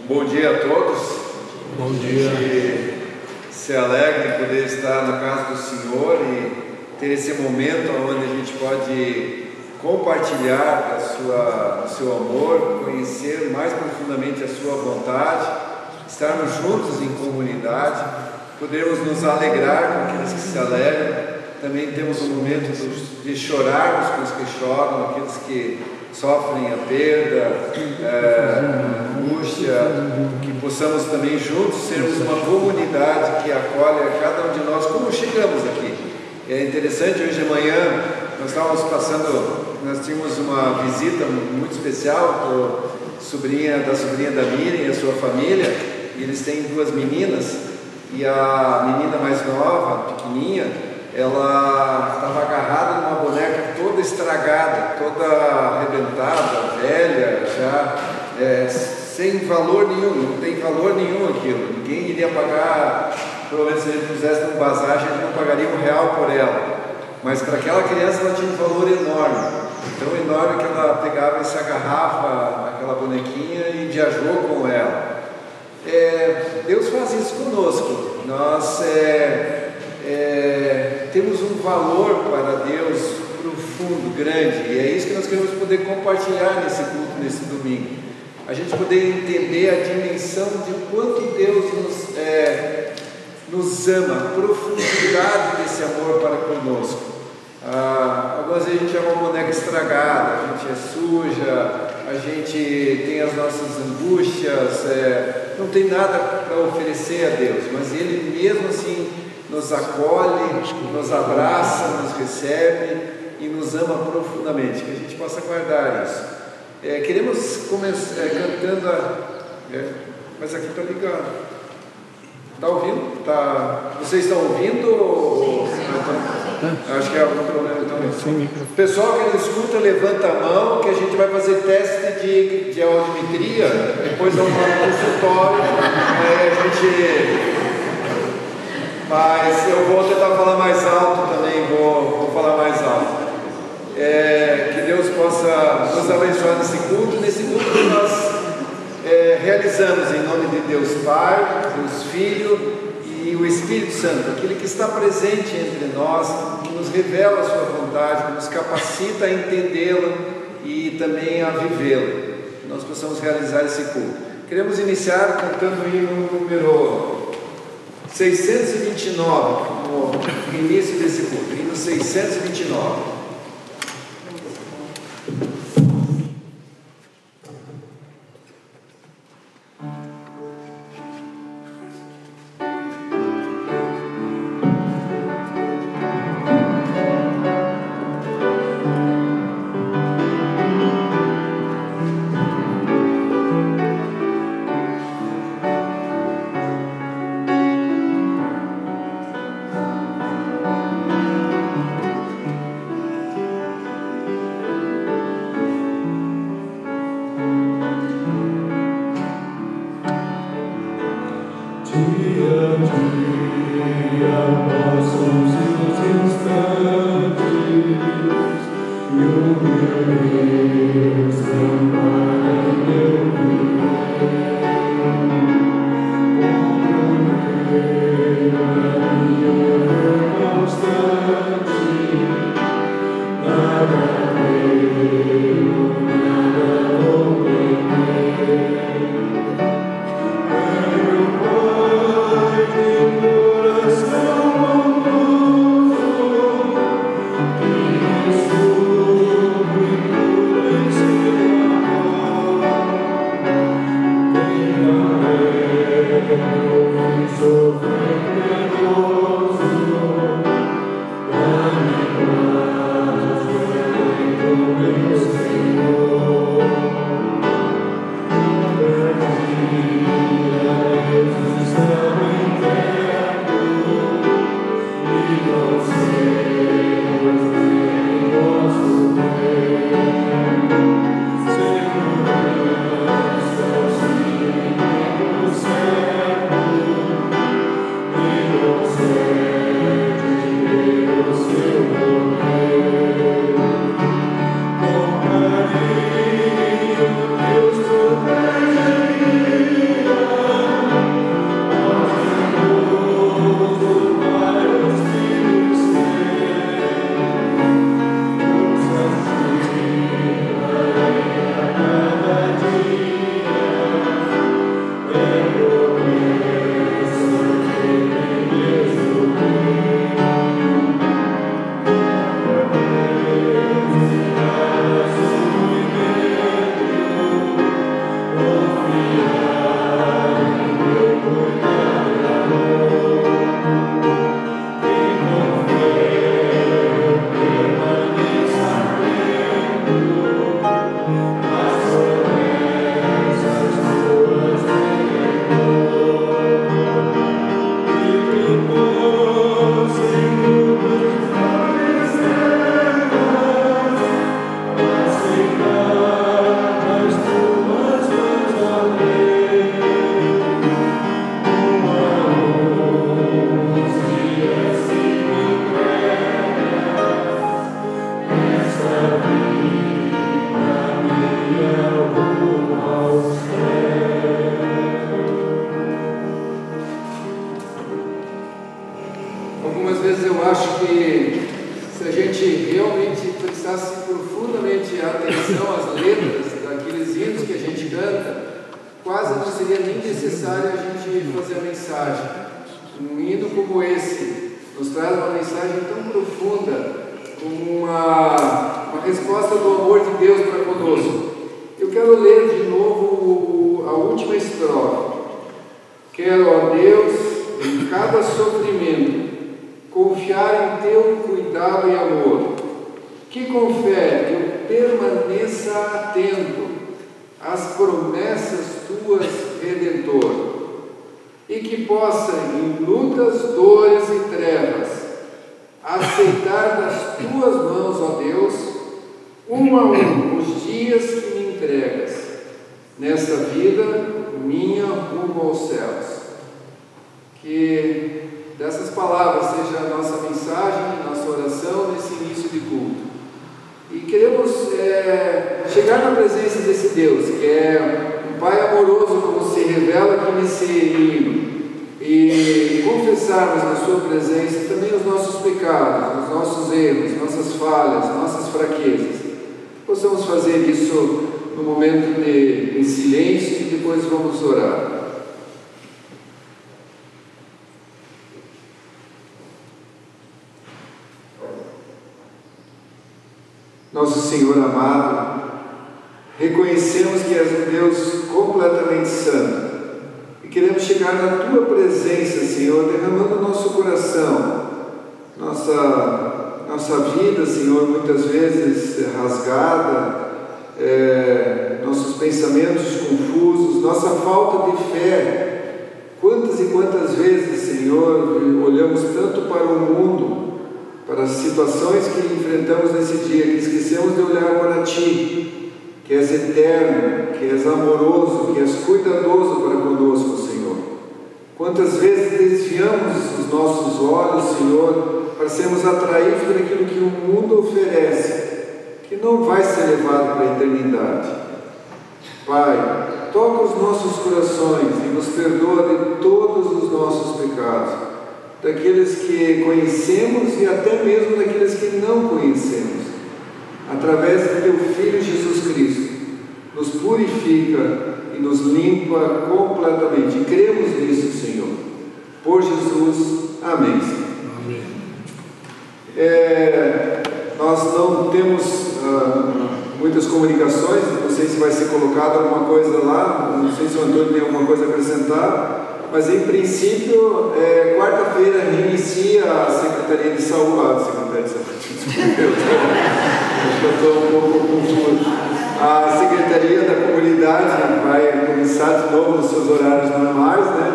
Bom dia a todos. Bom dia. A gente se alegra em poder estar na casa do Senhor e ter esse momento onde a gente pode compartilhar do seu amor, conhecer mais profundamente a sua vontade, estarmos juntos em comunidade, podermos nos alegrar com aqueles que se alegram. Também temos um momento de chorarmos com os que choram, aqueles que sofrem a perda, a angústia, que possamos também juntos sermos uma comunidade que acolhe a cada um de nós como chegamos aqui. É interessante, hoje de manhã nós tínhamos uma visita muito especial da sobrinha da Miriam e a sua família, e eles têm duas meninas, e a menina mais nova, pequenininha, ela estava agarrada numa boneca toda estragada, toda arrebentada, velha, já sem valor nenhum, não tem valor nenhum aquilo. Ninguém iria pagar, pelo menos se ele pusesse no bazar, a gente não pagaria R$1 por ela. Mas para aquela criança ela tinha um valor enorme, tão enorme que ela pegava e se agarrava naquela bonequinha e viajou com ela. Deus faz isso conosco. Nós temos um valor para Deus profundo, grande, e é isso que nós queremos poder compartilhar nesse culto, nesse domingo. A gente poder entender a dimensão de quanto Deus nos ama, a profundidade desse amor para conosco. Algumas vezes a gente é uma boneca estragada, a gente é suja, a gente tem as nossas angústias, não tem nada para oferecer a Deus, mas Ele mesmo assim nos acolhe, nos abraça, nos recebe e nos ama profundamente, que a gente possa guardar isso. Queremos começar cantando mas aqui está ligado. Está ouvindo? Vocês estão ouvindo? Acho que é algum problema também. Pessoal que nos escuta, levanta a mão, que a gente vai fazer teste de audiometria, depois vamos lá no consultório, mas eu vou tentar falar mais alto também, vou falar mais alto. Que Deus possa nos abençoar nesse culto que nós realizamos em nome de Deus Pai, Deus Filho e o Espírito Santo, aquele que está presente entre nós, que nos revela a sua vontade, que nos capacita a entendê-la e também a vivê-la, que nós possamos realizar esse culto. Queremos iniciar cantando o hino número 629, no início desse culto, hino 629. seria nem necessário a gente fazer a mensagem. Um hino como esse nos traz uma mensagem tão profunda, como uma resposta do amor de Deus para conosco. Eu quero ler de novo a última estrofe. Quero, ó Deus, em cada sofrimento, confiar em teu cuidado e amor, que com fé eu permaneça atento às promessas tuas, Redentor, e que possa, em lutas, dores e trevas, aceitar das tuas mãos, ó Deus, um a um os dias que me entregas, nesta vida minha rumo aos céus. Que dessas palavras seja a nossa mensagem, a nossa oração nesse início de culto. E queremos chegar na presença desse Deus, que é um Pai amoroso, como se revela aqui nesse hino, e confessarmos na sua presença também os nossos pecados, os nossos erros, nossas falhas, nossas fraquezas. Possamos fazer isso no momento em silêncio e depois vamos orar. Nosso Senhor amado, reconhecemos que és um Deus completamente santo e queremos chegar na Tua presença, Senhor, derramando o nosso coração, nossa vida, Senhor, muitas vezes rasgada, nossos pensamentos confusos, nossa falta de fé. Quantas e quantas vezes, Senhor, olhamos tanto para o mundo, para as situações que enfrentamos nesse dia, que esquecemos de olhar para Ti, que és eterno, que és amoroso, que és cuidadoso para conosco, Senhor. Quantas vezes desviamos os nossos olhos, Senhor, para sermos atraídos por aquilo que o mundo oferece, que não vai ser levado para a eternidade. Pai, toca os nossos corações e nos perdoa de todos os nossos pecados, daqueles que conhecemos e até mesmo daqueles que não conhecemos. Através de Teu Filho Jesus Cristo, nos purifica e nos limpa completamente. E cremos nisso, Senhor. Por Jesus. Amém. Amém. Nós não temos muitas comunicações, não sei se vai ser colocado alguma coisa lá, não sei se o Antônio tem alguma coisa a acrescentar. Mas, em princípio, quarta-feira reinicia a Secretaria de Saúde. Eu estou um pouco confuso. A Secretaria da Comunidade vai começar de novo nos seus horários normais, né?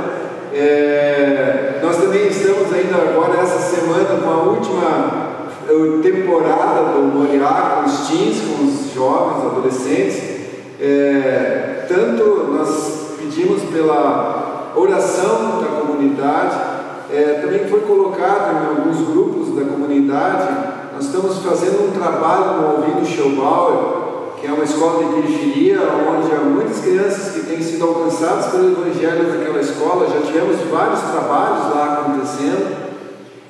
Nós também estamos ainda agora, essa semana, com a última temporada do Moriá, com os teens, com os jovens, adolescentes. Tanto nós pedimos pela oração da comunidade, também foi colocado em alguns grupos da comunidade. Nós estamos fazendo um trabalho no Alvino Schoubauer, que é uma escola de periferia, onde há muitas crianças que têm sido alcançadas pelo Evangelho naquela escola. Já tivemos vários trabalhos lá acontecendo,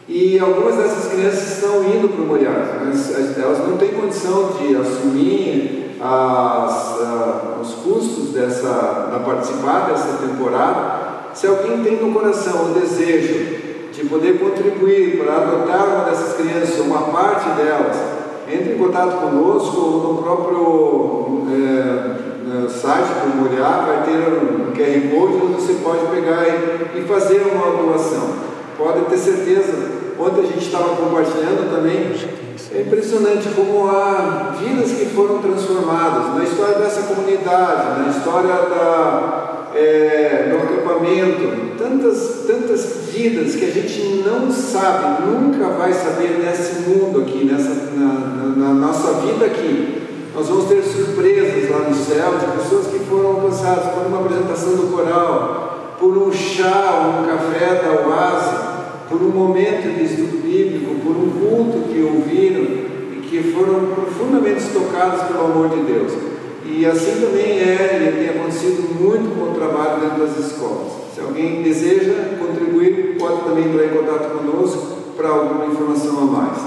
e algumas dessas crianças estão indo para o Moriá, mas elas não têm condição de assumir os custos para participar dessa temporada. Se alguém tem no coração o desejo de poder contribuir para adotar uma dessas crianças, uma parte delas, entre em contato conosco ou no próprio site do Moriá, vai ter um QR Code onde você pode pegar e fazer uma doação. Pode ter certeza, ontem a gente estava compartilhando também, é impressionante como há vidas que foram transformadas na história dessa comunidade, na história do acampamento, tantas vidas que a gente não sabe, nunca vai saber nesse mundo aqui, na nossa vida aqui. Nós vamos ter surpresas lá no céu de pessoas que foram alcançadas por uma apresentação do coral, por um chá, um café da Oase, por um momento de estudo bíblico, por um culto que ouviram e que foram profundamente tocados pelo amor de Deus. E assim também e tem acontecido muito com o trabalho dentro das escolas. Se alguém deseja contribuir, pode também entrar em contato conosco para alguma informação a mais.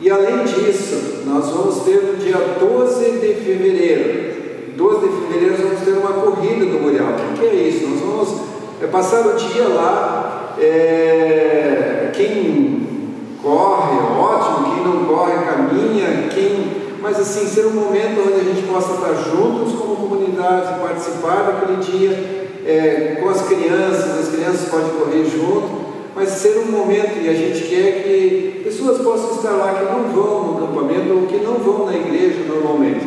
E além disso, nós vamos ter no dia 12 de fevereiro. 12 de fevereiro nós vamos ter uma corrida do Moriá. O que é isso? é passar o dia lá. Quem corre é ótimo, quem não corre caminha, mas assim, ser um momento onde a gente possa estar juntos como comunidade, participar daquele dia com as crianças podem correr junto, mas ser um momento, e a gente quer que pessoas possam estar lá que não vão no acampamento ou que não vão na igreja normalmente.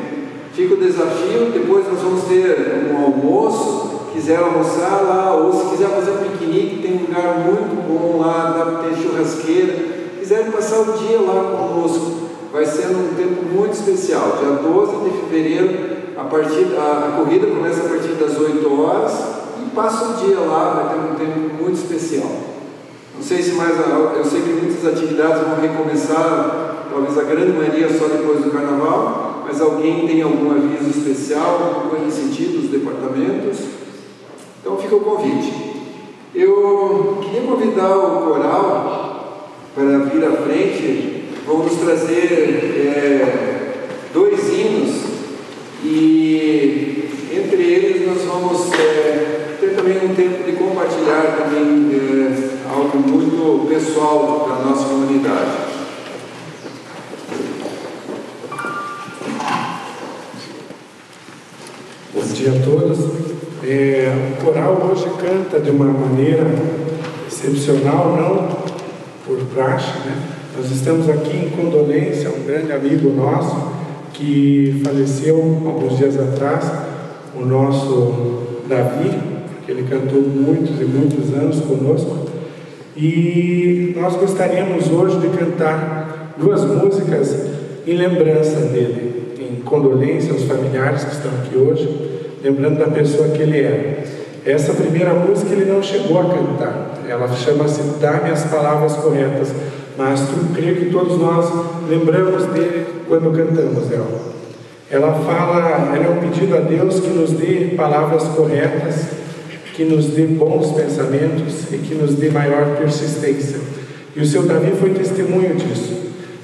Fica o desafio, depois nós vamos ter um almoço, quiser almoçar lá, ou se quiser fazer um piquenique, tem um lugar muito bom lá, dá para ter churrasqueira, quiserem passar o dia lá conosco, vai ser um tempo muito especial. Dia 12 de fevereiro, a corrida começa a partir das 8 horas e passa o dia lá, vai ter um tempo muito especial. Não sei se eu sei que muitas atividades vão recomeçar, talvez a grande maioria só depois do carnaval, mas alguém tem algum aviso especial, alguma coisa nesse sentido, os departamentos? Então fica o convite. Eu queria convidar o coral para vir à frente. Vão nos trazer 2 hinos e entre eles nós vamos ter também um tempo de compartilhar também algo muito pessoal da nossa comunidade. Bom dia a todos. O coral hoje canta de uma maneira excepcional, não por praxe, né? Nós estamos aqui em condolência a um grande amigo nosso que faleceu alguns dias atrás, o nosso Davi, que ele cantou muitos e muitos anos conosco, e nós gostaríamos hoje de cantar 2 músicas em lembrança dele, em condolência aos familiares que estão aqui hoje, lembrando da pessoa que ele era. Essa primeira música ele não chegou a cantar, ela chama-se Dá-me as Palavras Corretas, mas creio que todos nós lembramos dele quando cantamos ela. Ela é um pedido a Deus que nos dê palavras corretas, que nos dê bons pensamentos e que nos dê maior persistência. E o seu Davi foi testemunho disso.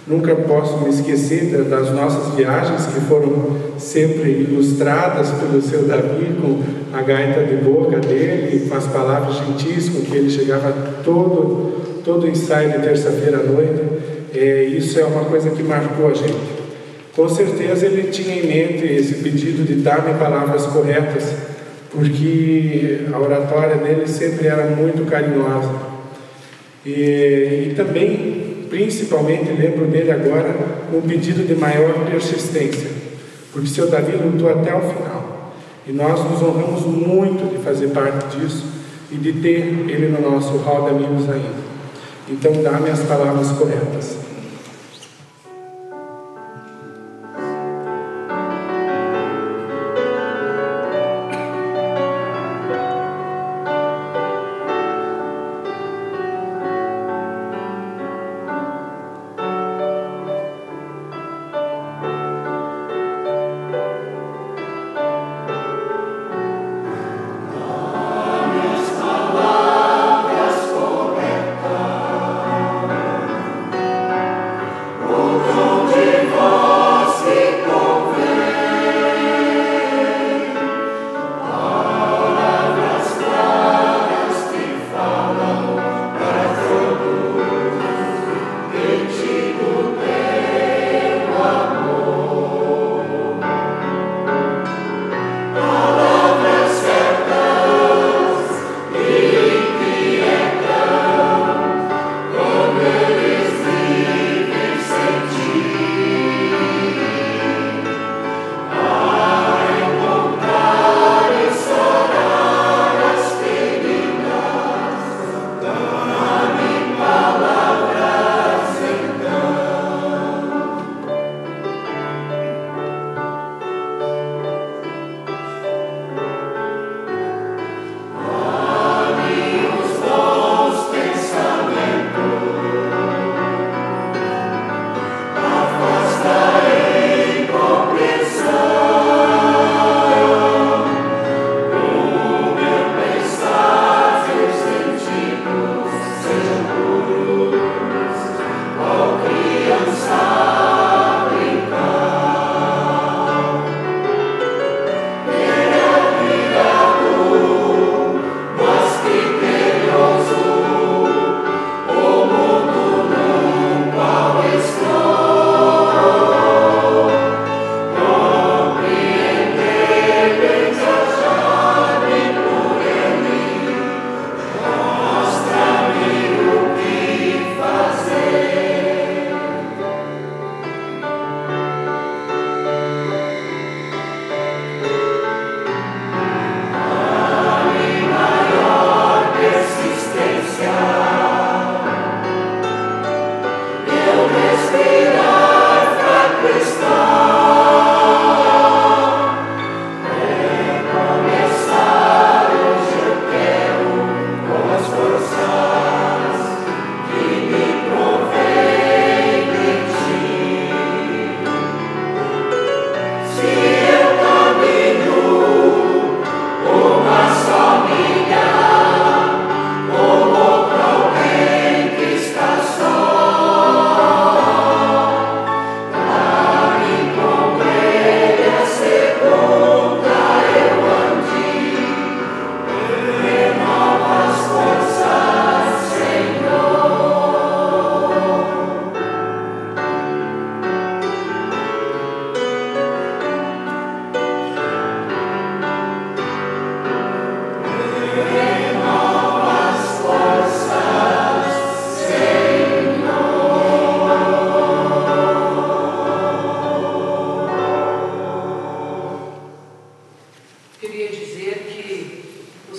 Nunca posso me esquecer das nossas viagens, que foram sempre ilustradas pelo seu Davi, com a gaita de boca dele, com as palavras gentis com que ele chegava todo o ensaio de terça-feira à noite. Isso é uma coisa que marcou a gente. Com certeza ele tinha em mente esse pedido de dar-me palavras corretas, porque a oratória dele sempre era muito carinhosa. E também, principalmente, lembro dele agora com um pedido de maior persistência, porque seu Davi lutou até o final. E nós nos honramos muito de fazer parte disso e de ter ele no nosso hall de amigos ainda. Então, dá-me as palavras corretas.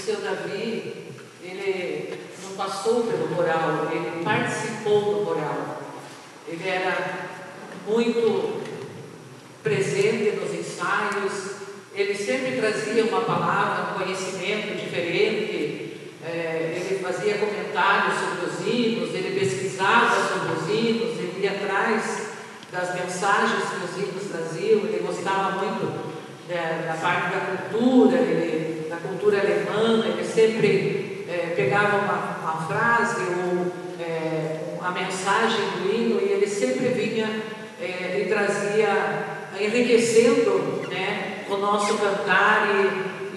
seu Davi, ele não passou pelo coral, ele participou do coral. Ele era muito presente nos ensaios, ele sempre trazia uma palavra, um conhecimento diferente, ele fazia comentários sobre os hinos, ele pesquisava sobre os hinos, ele ia atrás das mensagens que os hinos traziam, ele gostava muito da parte da cultura alemã, ele sempre pegava uma frase ou a mensagem do hino e ele sempre vinha e trazia, enriquecendo, né, o nosso cantar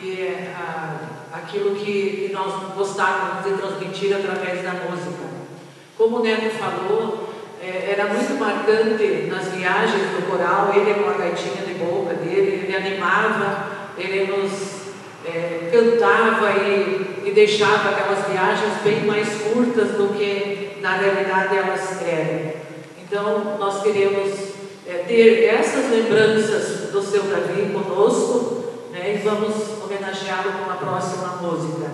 e aquilo que nós gostávamos de transmitir através da música. Como o Neto falou, era muito marcante nas viagens do coral, ele com a gaitinha de boca dele, ele animava, ele nos cantava e deixava aquelas viagens bem mais curtas do que na realidade elas eram. Então nós queremos ter essas lembranças do seu Davi conosco, né, e vamos homenageá-lo com a próxima música.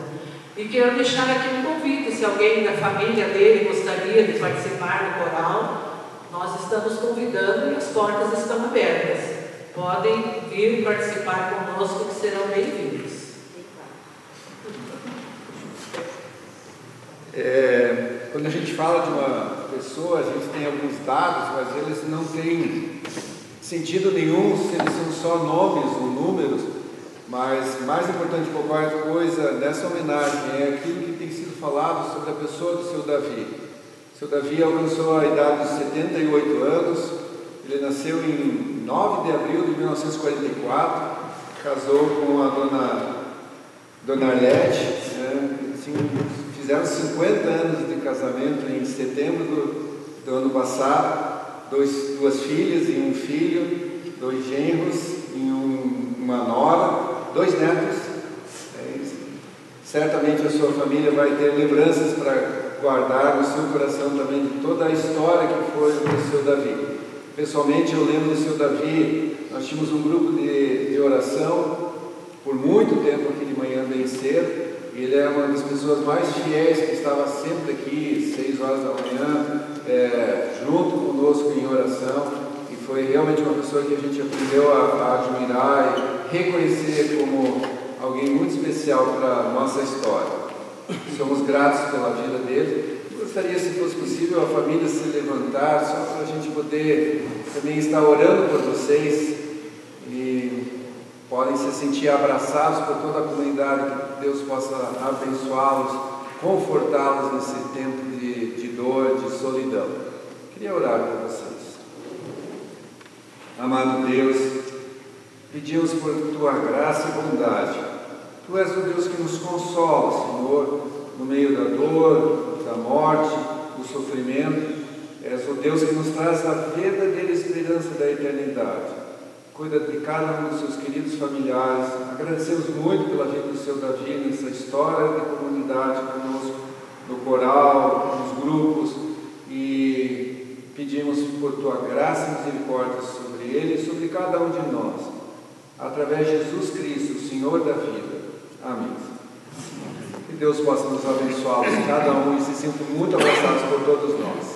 E quero deixar aqui um convite, se alguém da família dele gostaria de participar do coral, nós estamos convidando e as portas estão abertas. Podem vir participar conosco, que serão bem-vindos. Quando a gente fala de uma pessoa, a gente tem alguns dados, mas eles não têm sentido nenhum se eles são só nomes ou números. Mas mais importante que qualquer coisa nessa homenagem é aquilo que tem sido falado sobre a pessoa do seu Davi. O seu Davi alcançou a idade de 78 anos, ele nasceu em 9 de abril de 1944, casou com a dona Arlete, fizeram 50 anos de casamento em setembro do ano passado, duas filhas e um filho, 2 genros e uma nora, 2 netos. Certamente a sua família vai ter lembranças para guardar no seu coração também de toda a história que foi do seu Davi. Pessoalmente eu lembro do seu Davi, nós tínhamos um grupo de oração por muito tempo aqui de manhã bem cedo. Ele é uma das pessoas mais fiéis que estava sempre aqui, 6 horas da manhã, junto conosco em oração, e foi realmente uma pessoa que a gente aprendeu a admirar e reconhecer como alguém muito especial para a nossa história. Somos gratos pela vida dele. Gostaria, se fosse possível, a família se levantar, só para a gente poder também estar orando por vocês, e podem se sentir abraçados por toda a comunidade, que Deus possa abençoá-los, confortá-los nesse tempo de dor, de solidão. Queria orar por vocês. Amado Deus, pedimos por Tua graça e bondade. Tu és o Deus que nos consola, Senhor, no meio da dor, da morte, do sofrimento. És o Deus que nos traz a verdadeira esperança da eternidade. Cuida de cada um dos seus queridos familiares. Agradecemos muito pela vida do seu Davi nessa história de comunidade conosco, no coral, nos grupos, e pedimos por Tua graça e misericórdia sobre ele e sobre cada um de nós, através de Jesus Cristo, o Senhor da vida. Amém. Que Deus possa nos abençoar, cada um, e se sintam muito abraçados por todos nós.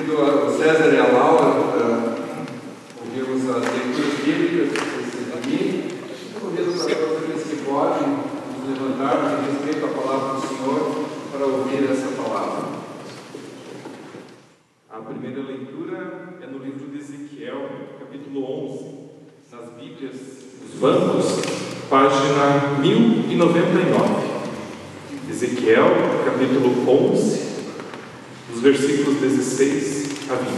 Convido o César e a Laura ouvimos as leituras bíblicas que vocês aqui. Convido também aqueles que podem nos levantarmos em respeito à palavra do Senhor para ouvir essa palavra. A primeira leitura é no livro de Ezequiel, capítulo 11, nas Bíblias dos bancos, página 1099. Ezequiel, capítulo 11, os versículos 16 a 20.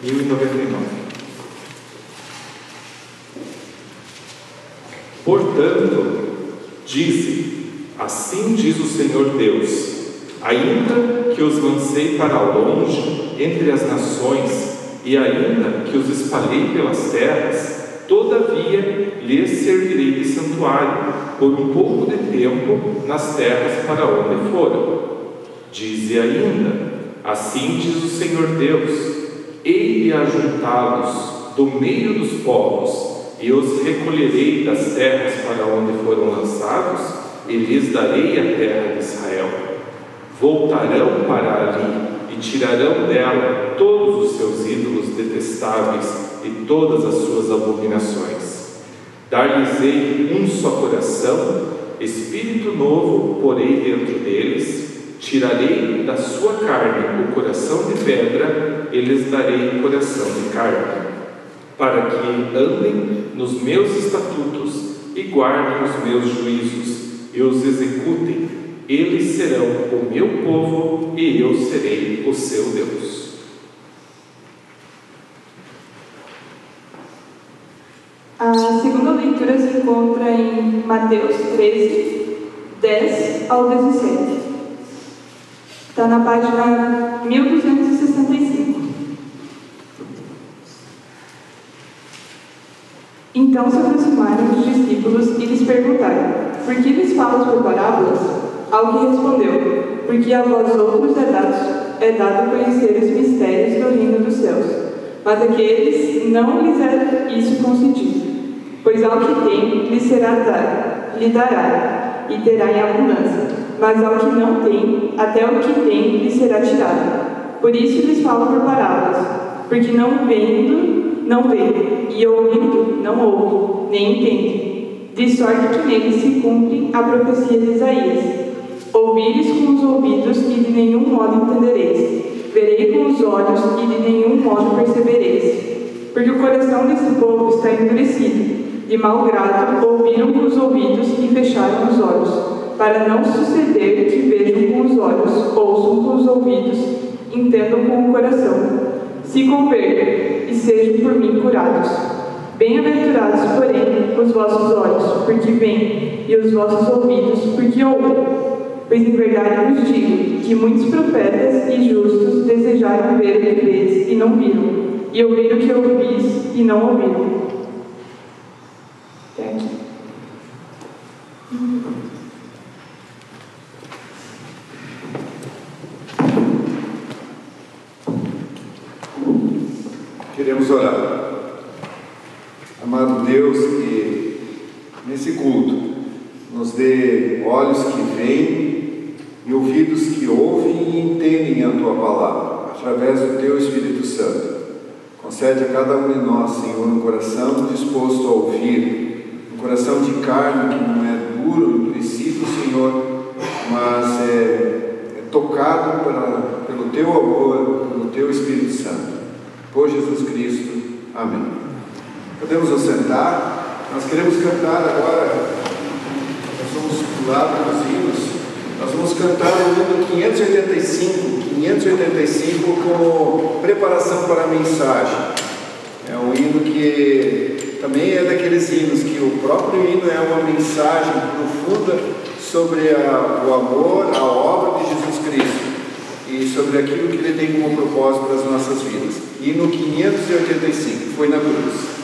1099. Portanto, dize, assim diz o Senhor Deus, ainda que os lancei para longe entre as nações, e ainda que os espalhei pelas terras, todavia lhes servirei de santuário, por um pouco de tempo, nas terras para onde foram. Dize ainda, assim diz o Senhor Deus, hei de ajuntá-los do meio dos povos, e os recolherei das terras para onde foram lançados, e lhes darei a terra de Israel. Voltarão para ali, e tirarão dela todos os seus ídolos detestáveis e todas as suas abominações. Dar-lhes-ei um só coração, espírito novo porei dentro deles, tirarei da sua carne o coração de pedra e lhes darei coração de carne, para que andem nos meus estatutos e guardem os meus juízos e os executem. Eles serão o meu povo e eu serei o seu Deus. A segunda leitura se encontra em Mateus 13, 10 ao 17. Está na página 1265. Então se aproximaram os discípulos e lhes perguntaram, por que lhes falas por parábolas? Ao que respondeu, porque a vós outros é dado conhecer os mistérios do reino dos céus, mas àqueles não lhes é isso concedido. Pois ao que tem, lhe será dado, lhe dará, e terá em abundância. Mas ao que não tem, até o que tem, lhe será tirado. Por isso lhes falo por parábolas, porque não vendo, não vê, e ouvindo, não ouve, nem entende. De sorte que nele se cumpre a profecia de Isaías. Ouvires com os ouvidos e de nenhum modo entendereis. Verei com os olhos e de nenhum modo percebereis. Porque o coração desse povo está endurecido. De mau grado, ouviram com os ouvidos e fecharam os olhos, para não suceder que vejam com os olhos, ouçam com os ouvidos, entendam com o coração, se convertam e sejam por mim curados. Bem-aventurados, porém, os vossos olhos, porque veem, e os vossos ouvidos, porque ouvem. Pois em verdade vos digo que muitos profetas e justos desejaram ver o que vês e não viram, e ouvir o que ouvis e não ouviram. Até aqui. Queremos orar. Amado Deus, que nesse culto nos dê olhos que veem e ouvidos que ouvem e entendem a Tua palavra, através do Teu Espírito Santo. Concede a cada um de nós, Senhor, um coração disposto a ouvir, um coração de carne que não é duro, endurecido, Senhor, mas é tocado pelo Teu amor, pelo Teu Espírito Santo. Por Jesus Cristo. Amém. Podemos nos sentar. Nós queremos cantar agora. Nós vamos do lado dos hinos. Nós vamos cantar o hino 585 como preparação para a mensagem. É um hino que também é daqueles hinos que o próprio hino é uma mensagem profunda sobre o amor, a obra de Jesus Cristo e sobre aquilo que Ele tem como propósito para as nossas vidas. Hino 585, foi na cruz.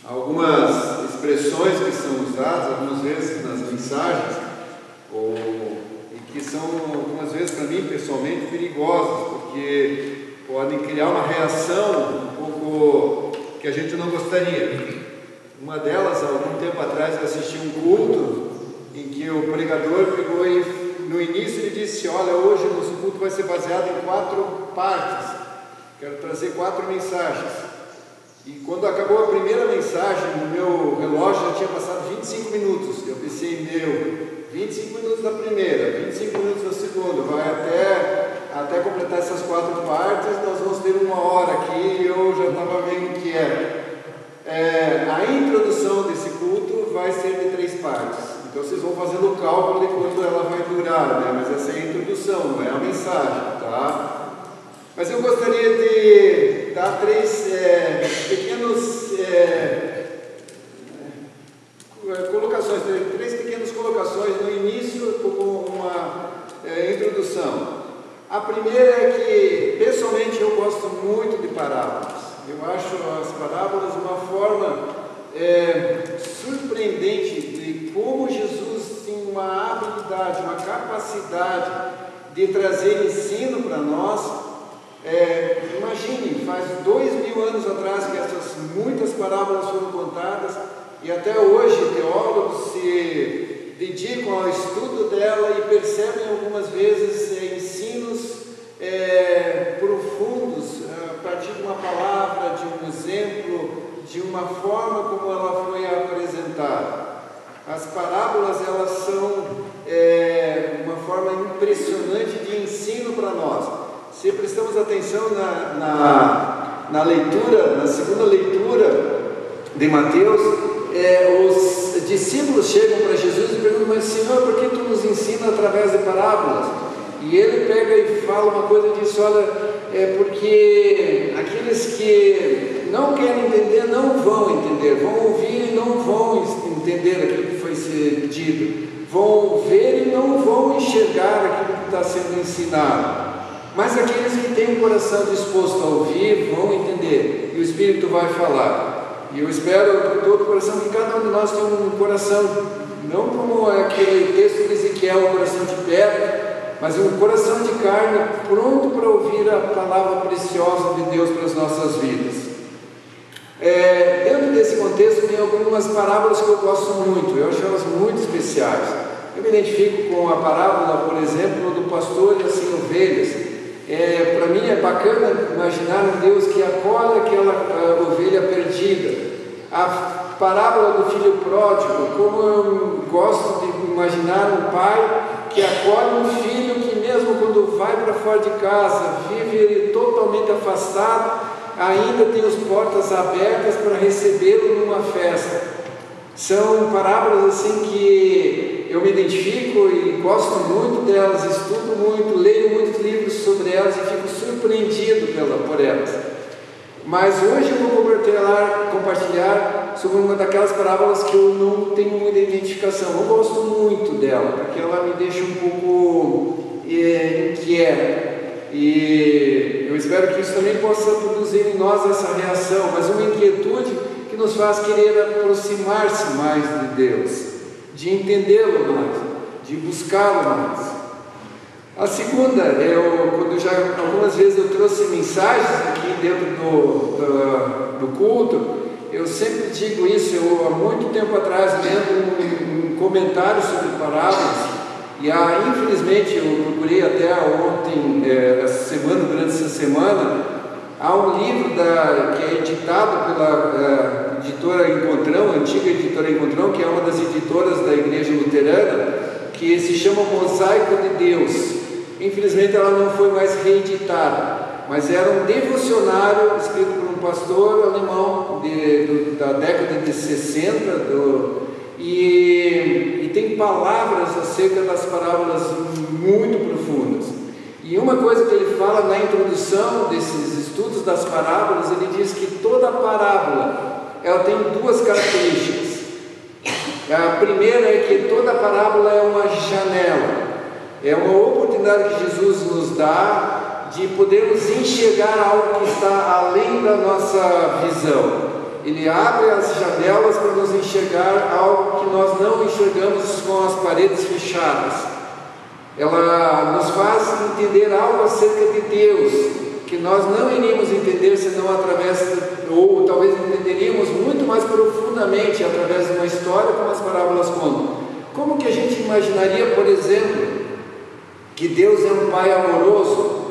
algumas expressões que são usadas algumas vezes nas mensagens, e que são algumas vezes para mim pessoalmente perigosas, porque podem criar uma reação um pouco que a gente não gostaria. Uma delas, há algum tempo atrás, eu assisti um culto em que o pregador pegou e no início ele disse: olha, hoje o nosso culto vai ser baseado em 4 partes, quero trazer 4 mensagens. E quando acabou a primeira mensagem, no meu relógio já tinha passado 25 minutos. Eu pensei, 25 minutos da primeira, 25 minutos da segunda, vai até completar essas 4 partes, nós vamos ter 1 hora aqui, e eu já estava meio inquieto. A introdução desse culto vai ser de 3 partes, então vocês vão fazendo o cálculo de quanto ela vai durar, né? Mas essa é a introdução, não é a mensagem, tá? Mas eu gostaria de dar 3 pequenas colocações no início, como uma introdução. A primeira é que, pessoalmente, eu gosto muito de parábolas. Eu acho as parábolas uma forma surpreendente de como Jesus tem uma habilidade, uma capacidade de trazer ensino para nós. Imagine, faz 2000 anos atrás que essas muitas parábolas foram contadas, e até hoje teólogos se dedicam ao estudo dela e percebem algumas vezes ensinos profundos a partir de uma palavra, de um exemplo, de uma forma como ela foi apresentada. As parábolas, elas são uma forma impressionante de ensino para nós. Se prestamos atenção na leitura, na segunda leitura de Mateus, os discípulos chegam para Jesus e perguntam: mas Senhor, por que tu nos ensina através de parábolas? E ele pega e fala uma coisa e diz: olha, porque aqueles que não querem entender não vão entender, vão ouvir e não vão entender aquilo que foi dito, vão ver e não vão enxergar aquilo que está sendo ensinado. Mas aqueles que têm um coração disposto a ouvir vão entender, e o Espírito vai falar. E eu espero de todo o coração que cada um de nós tenha um coração, não como aquele texto de Ezequiel, um coração de pedra, mas um coração de carne, pronto para ouvir a palavra preciosa de Deus para as nossas vidas. Dentro desse contexto tem algumas parábolas que eu gosto muito, eu acho elas muito especiais. Eu me identifico com a parábola, por exemplo, do pastor e as 100 ovelhas. Para mim é bacana imaginar um Deus que acolhe aquela ovelha perdida. A parábola do filho pródigo, como eu gosto de imaginar um pai que acolhe um filho que mesmo quando vai para fora de casa, vive ele totalmente afastado, ainda tem as portas abertas para recebê-lo numa festa. São parábolas assim que eu me identifico e gosto muito delas, estudo muito, leio muitos livros sobre elas e fico surpreendido por elas. Mas hoje eu vou compartilhar sobre uma daquelas parábolas que eu não tenho muita identificação. Eu gosto muito dela, porque ela me deixa um pouco inquieto. E eu espero que isso também possa produzir em nós essa reação, mas uma inquietude que nos faz querer aproximar-se mais de Deus, de entendê-lo mais, de buscá-lo mais. A segunda, algumas vezes eu trouxe mensagens aqui dentro do culto, eu sempre digo isso. Eu há muito tempo atrás, lendo um comentário sobre parábolas, e infelizmente eu procurei até ontem, durante essa semana, há um livro que é editado pela editora Encontrão, a antiga editora Encontrão, que é uma das editoras da Igreja Luterana, que se chama Mosaico de Deus. Infelizmente ela não foi mais reeditada, mas era um devocionário escrito por um pastor alemão da década de 60, e tem palavras acerca das parábolas muito profundas. E uma coisa que ele fala na introdução desses estudos das parábolas, ele diz que toda parábola ela tem 2 características. A primeira é que toda parábola é uma janela, é uma oportunidade que Jesus nos dá de podermos enxergar algo que está além da nossa visão. Ele abre as janelas para nos enxergar algo que nós não enxergamos com as paredes fechadas. Ela nos faz entender algo acerca de Deus, que nós não iríamos entender senão através, ou talvez entenderíamos muito mais profundamente através de uma história como as parábolas contam. Como que a gente imaginaria, por exemplo, que Deus é um Pai amoroso,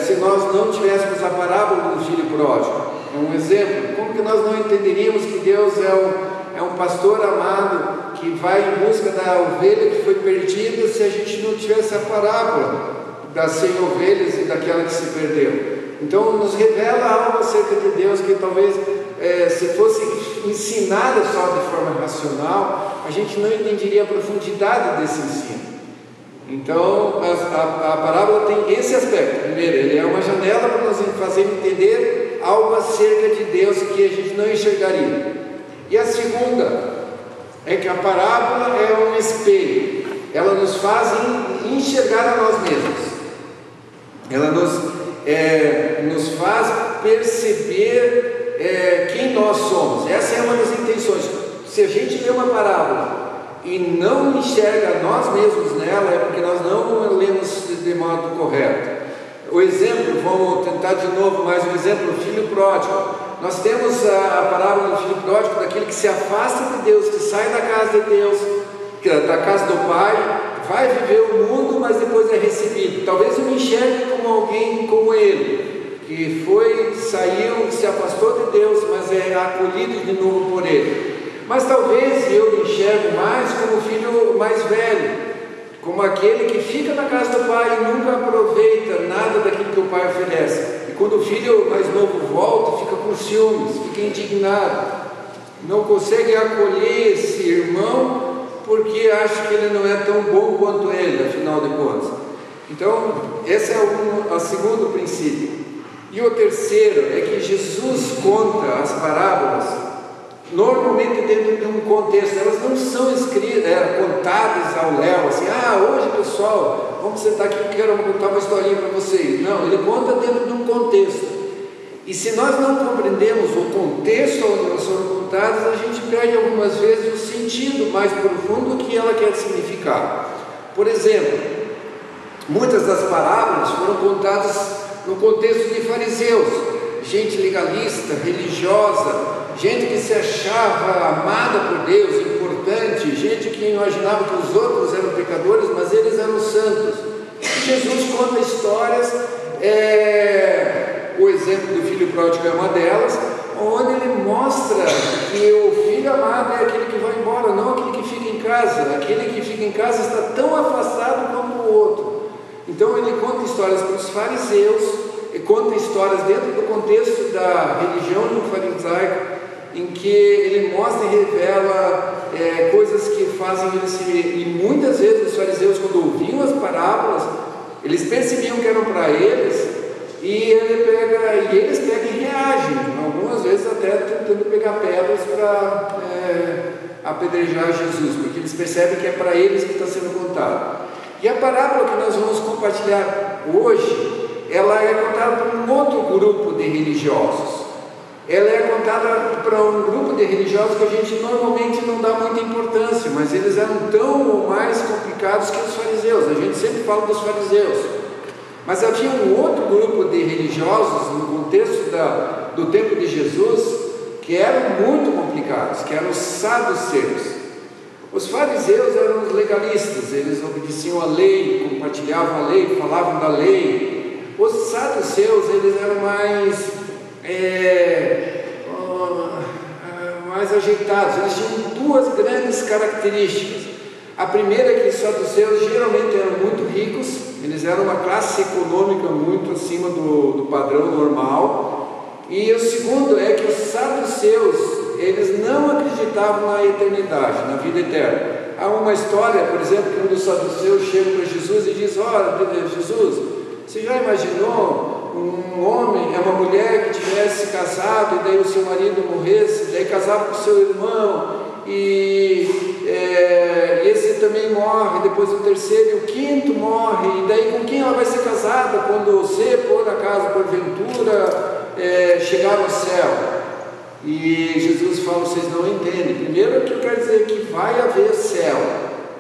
se nós não tivéssemos a parábola do filho pródigo? É um exemplo. Como que nós não entenderíamos que Deus é um pastor amado que vai em busca da ovelha que foi perdida se a gente não tivesse a parábola das 100 ovelhas e daquela que se perdeu? Então nos revela algo acerca de Deus que talvez se fosse ensinada só de forma racional, a gente não entenderia a profundidade desse ensino. Então a parábola tem esse aspecto. Primeiro, ele é uma janela para nos fazer entender algo acerca de Deus que a gente não enxergaria. E a segunda é que a parábola é um espelho. Ela nos faz enxergar a nós mesmos. Ela nos faz perceber quem nós somos. Essa é uma das intenções. Se a gente lê uma parábola e não enxerga nós mesmos nela, é porque nós não lemos de modo correto. O exemplo, vamos tentar de novo mais um exemplo, o filho pródigo. Nós temos a parábola do filho pródigo, daquele que se afasta de Deus, que sai da casa de Deus, da casa do pai, vai viver o mundo, mas depois é recebido. Talvez eu me enxergue como alguém como ele, que saiu, se afastou de Deus, mas é acolhido de novo por ele. Mas talvez eu me enxergue mais como o filho mais velho, como aquele que fica na casa do pai e nunca aproveita nada daquilo que o pai oferece. E quando o filho mais novo volta, fica com ciúmes, fica indignado, não consegue acolher esse irmão, porque acha que ele não é tão bom quanto ele, afinal de contas. Então, esse é o segundo princípio. E o terceiro é que Jesus conta as parábolas normalmente dentro de um contexto. Elas não são contadas ao léu, assim, hoje pessoal, vamos sentar aqui que eu quero contar uma historinha para vocês. Não, ele conta dentro de um contexto. E se nós não compreendemos o contexto onde elas foram contadas, a gente perde algumas vezes o sentido mais profundo que ela quer significar. Por exemplo, muitas das parábolas foram contadas no contexto de fariseus, gente legalista, religiosa, gente que se achava amada por Deus, importante, gente que imaginava que os outros eram pecadores, mas eles eram santos. E Jesus conta histórias, o exemplo do filho pródigo é uma delas, onde ele mostra que o filho amado é aquele que vai embora, não aquele que fica em casa. Aquele que fica em casa está tão afastado quanto o outro. Então ele conta histórias para os fariseus, e conta histórias dentro do contexto da religião do farisaico, em que ele mostra e revela coisas que fazem ele se... E muitas vezes os fariseus, quando ouviam as parábolas, eles percebiam que eram para eles, e eles pegam e reagem, algumas vezes até tentando pegar pedras para apedrejar Jesus, porque eles percebem que é para eles que está sendo contado. E a parábola que nós vamos compartilhar hoje, ela é contada por um outro grupo de religiosos. Ela é contada para um grupo de religiosos que a gente normalmente não dá muita importância, mas eles eram tão ou mais complicados que os fariseus. A gente sempre fala dos fariseus. Mas havia um outro grupo de religiosos no contexto do tempo de Jesus que eram muito complicados, que eram os saduceus. Os fariseus eram os legalistas, eles obedeciam a lei, compartilhavam a lei, falavam da lei. Os saduceus, eles eram mais ajeitados. Eles tinham duas grandes características. A primeira é que os saduceus geralmente eram muito ricos, eles eram uma classe econômica muito acima do padrão normal. E o segundo é que os saduceus, eles não acreditavam na eternidade, na vida eterna. Há uma história, por exemplo, que um dos saduceus chega para Jesus e diz: olha, Jesus, você já imaginou um homem, uma mulher que tivesse casado e daí o seu marido morresse, daí casava com o seu irmão e esse também morre, depois o terceiro e o quinto morre, e daí com quem ela vai ser casada quando você, por acaso, porventura, chegar no céu? E Jesus fala: vocês não entendem. Primeiro, que quer dizer que vai haver céu,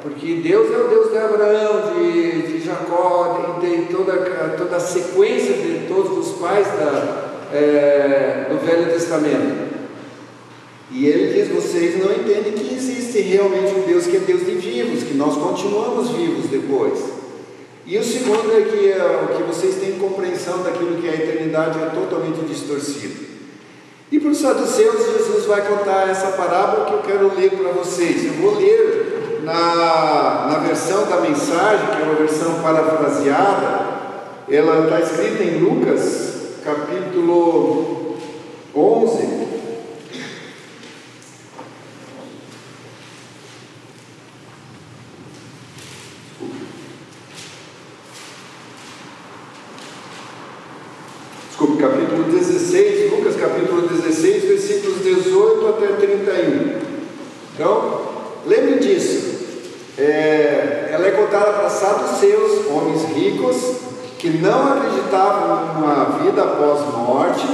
porque Deus é o Deus de Abraão, de Jacó, de toda a sequência de todos os pais do Velho Testamento. E ele diz: vocês não entendem que existe realmente um Deus que é Deus de vivos, que nós continuamos vivos depois. E o segundo é que o que vocês têm compreensão daquilo que é a eternidade é totalmente distorcido. E para os saduceus, Jesus vai contar essa parábola que eu quero ler para vocês. Eu vou ler na versão da mensagem, que é uma versão parafraseada. Ela está escrita em Lucas, capítulo 11. Capítulo 16, Lucas capítulo 16, versículos 18 até 31. Então, lembre disso. Ela é contada para saduceus, homens ricos, que não acreditavam numa vida após morte.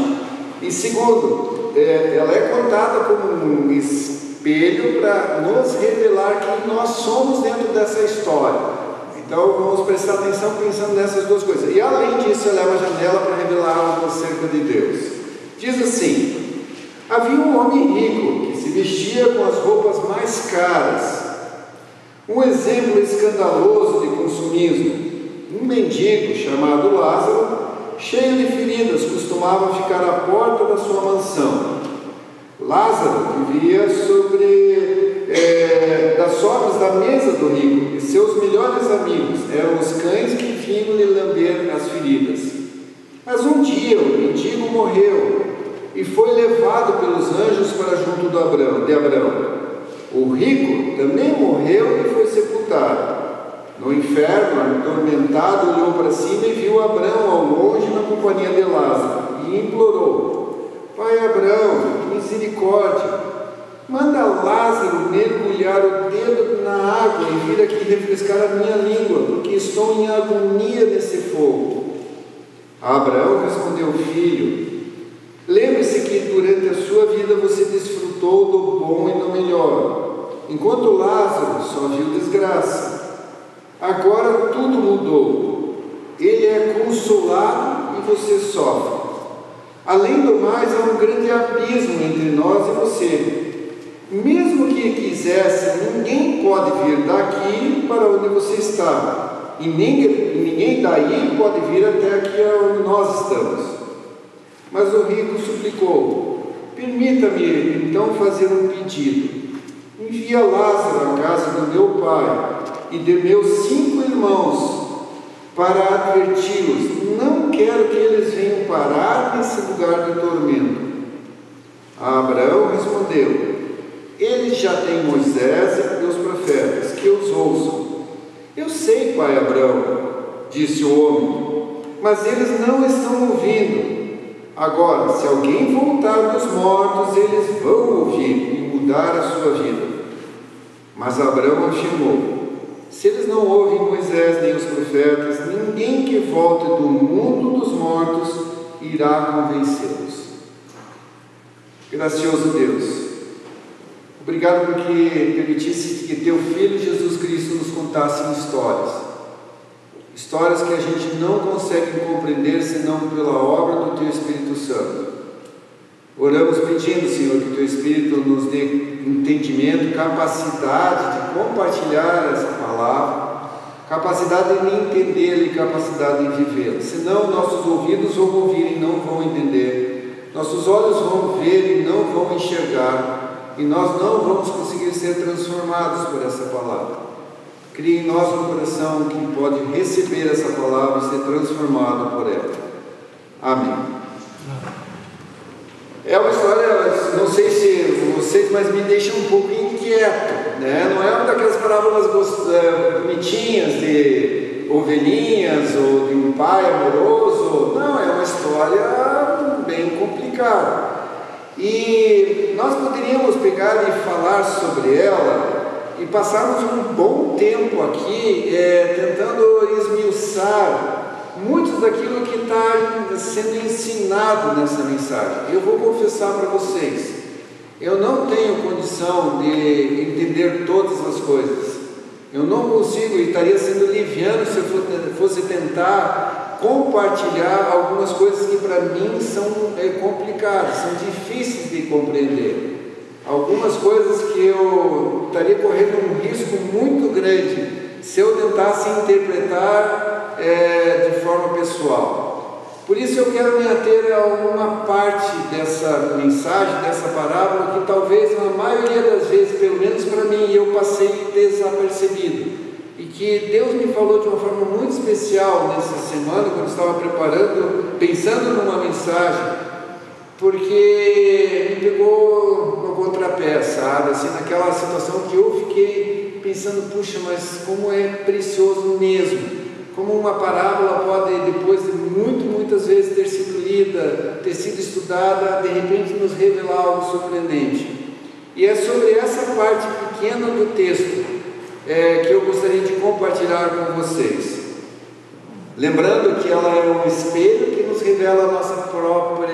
E segundo, ela é contada como um espelho para nos revelar quem nós somos dentro dessa história. Então vamos prestar atenção pensando nessas duas coisas. E além disso, ela é uma janela para revelar algo acerca de Deus. Diz assim: havia um homem rico que se vestia com as roupas mais caras, um exemplo escandaloso de consumismo. Um mendigo chamado Lázaro, cheio de feridas, costumava ficar à porta da sua mansão. Lázaro vivia das sobras da mesa do rico, e seus melhores amigos eram os cães que vinham lhe lamber as feridas. Mas um dia o mendigo morreu e foi levado pelos anjos para junto de Abraão. O rico também morreu e foi sepultado. No inferno, atormentado, olhou para cima e viu Abraão ao longe na companhia de Lázaro e implorou: Pai Abraão, misericórdia, manda Lázaro mergulhar o dedo na água e vir aqui refrescar a minha língua, porque estou em agonia nesse fogo. Abraão respondeu: Filho, lembre-se que durante a sua vida você desfrutou do bom e do melhor, enquanto Lázaro só viu desgraça. Agora tudo mudou. Ele é consolado e você sofre. Além do mais, há um grande abismo entre nós e você. Mesmo que quisesse, ninguém pode vir daqui para onde você está, e ninguém daí pode vir até aqui onde nós estamos. Mas o rico suplicou: permita-me então fazer um pedido. Envia Lázaro à casa do meu pai e de meus 5 irmãos para adverti-los. Não quero que eles venham parar nesse lugar de tormento. Abraão respondeu: eles já têm Moisés e os profetas, que os ouçam. Eu sei, pai Abraão, disse o homem, mas eles não estão ouvindo. Agora, se alguém voltar dos mortos, eles vão ouvir e mudar a sua vida. Mas Abraão afirmou: se eles não ouvem Moisés nem os profetas, ninguém que volte do mundo dos mortos irá convencê-los. Gracioso Deus, obrigado porque permitisse que Teu Filho Jesus Cristo nos contasse histórias que a gente não consegue compreender senão pela obra do Teu Espírito Santo. Oramos pedindo, Senhor, que Teu Espírito nos dê entendimento, capacidade de compartilhar essa palavra, capacidade de entendê-la e capacidade de vivê-la. Senão nossos ouvidos vão ouvir e não vão entender, nossos olhos vão ver e não vão enxergar, e nós não vamos conseguir ser transformados por essa palavra. Crie em nós um coração que pode receber essa palavra e ser transformado por ela. Amém. É uma história, não sei se vocês, mas me deixa um pouco inquieto, né? Não é uma daquelas parábolas bonitinhas de ovelhinhas ou de um pai amoroso. Não, é uma história bem complicada. E nós poderíamos pegar e falar sobre ela e passarmos um bom tempo aqui tentando esmiuçar muito daquilo que está sendo ensinado nessa mensagem. Eu vou confessar para vocês, Eu não tenho condição de entender todas as coisas. Eu não consigo, e estaria sendo liviano se eu fosse tentar compartilhar algumas coisas que para mim são complicadas, são difíceis de compreender. Algumas coisas que eu estaria correndo um risco muito grande se eu tentasse interpretar de forma pessoal. Por isso eu quero me ater a uma parte dessa mensagem, dessa parábola, que talvez a maioria das vezes, pelo menos para mim, eu passei desapercebido. E que Deus me falou de uma forma muito especial nessa semana, quando estava preparando, pensando numa mensagem, porque me pegou no contrapé, sabe? Assim, naquela situação que eu fiquei pensando, puxa, mas como é precioso mesmo. Como uma parábola pode, depois de muitas vezes ter sido lida, ter sido estudada, de repente nos revelar algo surpreendente. E é sobre essa parte pequena do texto que eu gostaria de compartilhar com vocês. Lembrando que ela é um espelho que nos revela nós próprios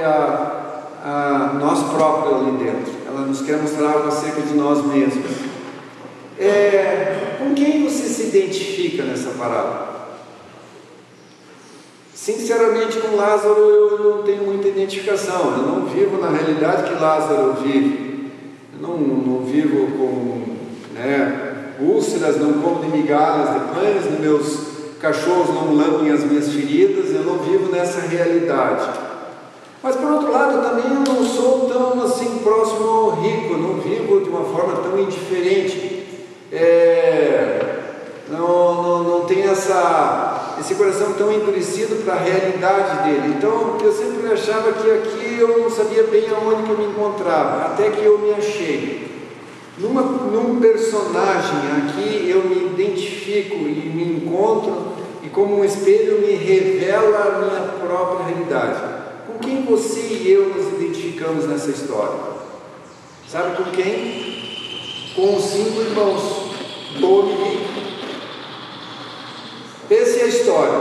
ali dentro. Ela nos quer mostrar algo acerca de nós mesmos. Com quem você se identifica nessa parábola? Sinceramente, com Lázaro eu não tenho muita identificação. Eu não vivo na realidade que Lázaro vive. Eu não vivo com úlceras, não como de migalhas de pães, meus cachorros não lambem as minhas feridas. Eu não vivo nessa realidade. Mas por outro lado também eu não sou tão assim próximo ao rico. Eu não vivo de uma forma tão indiferente. Não tenho esse coração tão endurecido para a realidade dele. Então eu sempre achava que aqui eu não sabia bem aonde que eu me encontrava, até que eu me achei num personagem aqui. Eu me identifico e me encontro, e como um espelho me revela a minha própria realidade. Com quem você e eu nos identificamos nessa história? Sabe com quem? Com os 5 irmãos do homem rico. Essa é a história.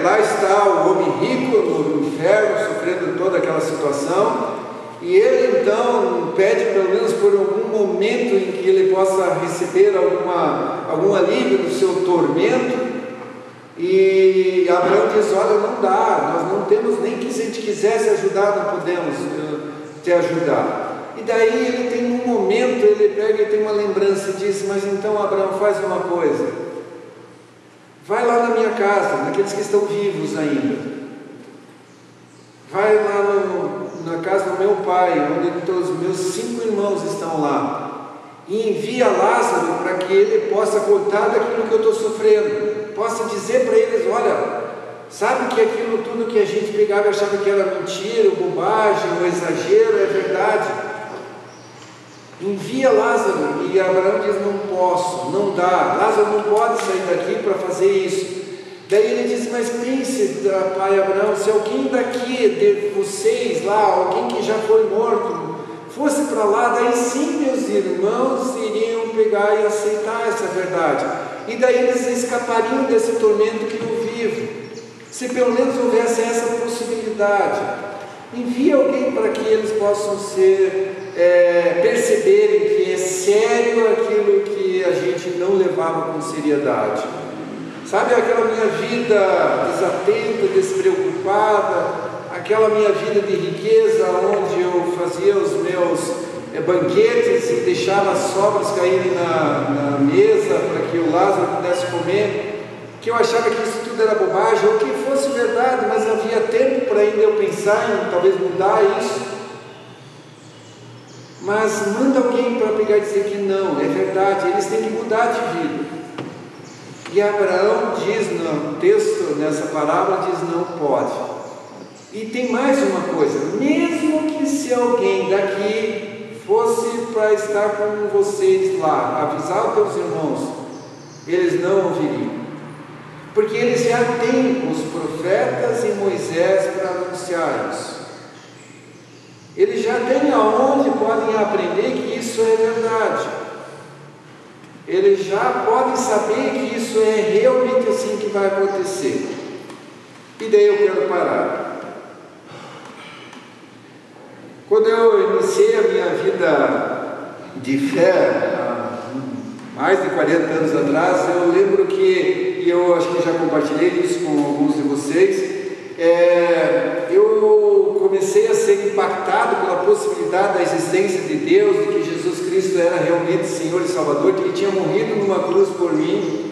Lá está o homem rico no inferno, sofrendo toda aquela situação, e ele então pede pelo menos por algum momento em que ele possa receber algum alívio do seu tormento, e Abraão diz: olha, não dá, nós não temos, nem que se a gente quisesse ajudar, não podemos te ajudar. E daí ele tem um momento, ele pega e tem uma lembrança e diz: mas então Abraão, faz uma coisa, vai lá na minha casa, naqueles que estão vivos ainda. Vai lá na casa do meu pai, onde os meus 5 irmãos estão lá. E envia Lázaro para que ele possa contar daquilo que eu estou sofrendo. Possa dizer para eles: olha, sabe que aquilo tudo que a gente pegava e achava que era mentira, ou bobagem, ou exagero, é verdade. Envia Lázaro. E Abraão diz: não posso, não dá, Lázaro não pode sair daqui para fazer isso. Daí ele diz: mas pense, pai Abraão, se alguém daqui de vocês lá, alguém que já foi morto, fosse para lá, daí sim meus irmãos iriam pegar e aceitar essa verdade, e daí eles escapariam desse tormento que eu vivo, se pelo menos houvesse essa possibilidade. Envia alguém para que eles possam perceberem que é sério aquilo que a gente não levava com seriedade. Sabe, aquela minha vida desatenta, despreocupada, aquela minha vida de riqueza, onde eu fazia os meus banquetes e deixava as sobras caírem na mesa para que o Lázaro pudesse comer, que eu achava que isso tudo era bobagem, ou que fosse verdade, mas havia tempo para ainda eu pensar em talvez mudar isso. Mas manda alguém para pegar e dizer que não, é verdade, eles têm que mudar de vida. E Abraão diz no texto, nessa parábola, diz: não pode. E tem mais uma coisa: mesmo que se alguém daqui fosse para estar com vocês lá, avisar os teus irmãos, eles não ouviriam, porque eles já têm os profetas e Moisés para anunciar isso. Eles já têm aonde podem aprender que isso é verdade. Eles já podem saber que isso é realmente assim que vai acontecer. E daí eu quero parar. Quando eu iniciei a minha vida de fé, há mais de 40 anos atrás, eu lembro que, e eu acho que já compartilhei isso com alguns de vocês, eu comecei a ser impactado pela possibilidade da existência de Deus, de que Jesus Cristo era realmente Senhor e Salvador, que Ele tinha morrido numa cruz por mim.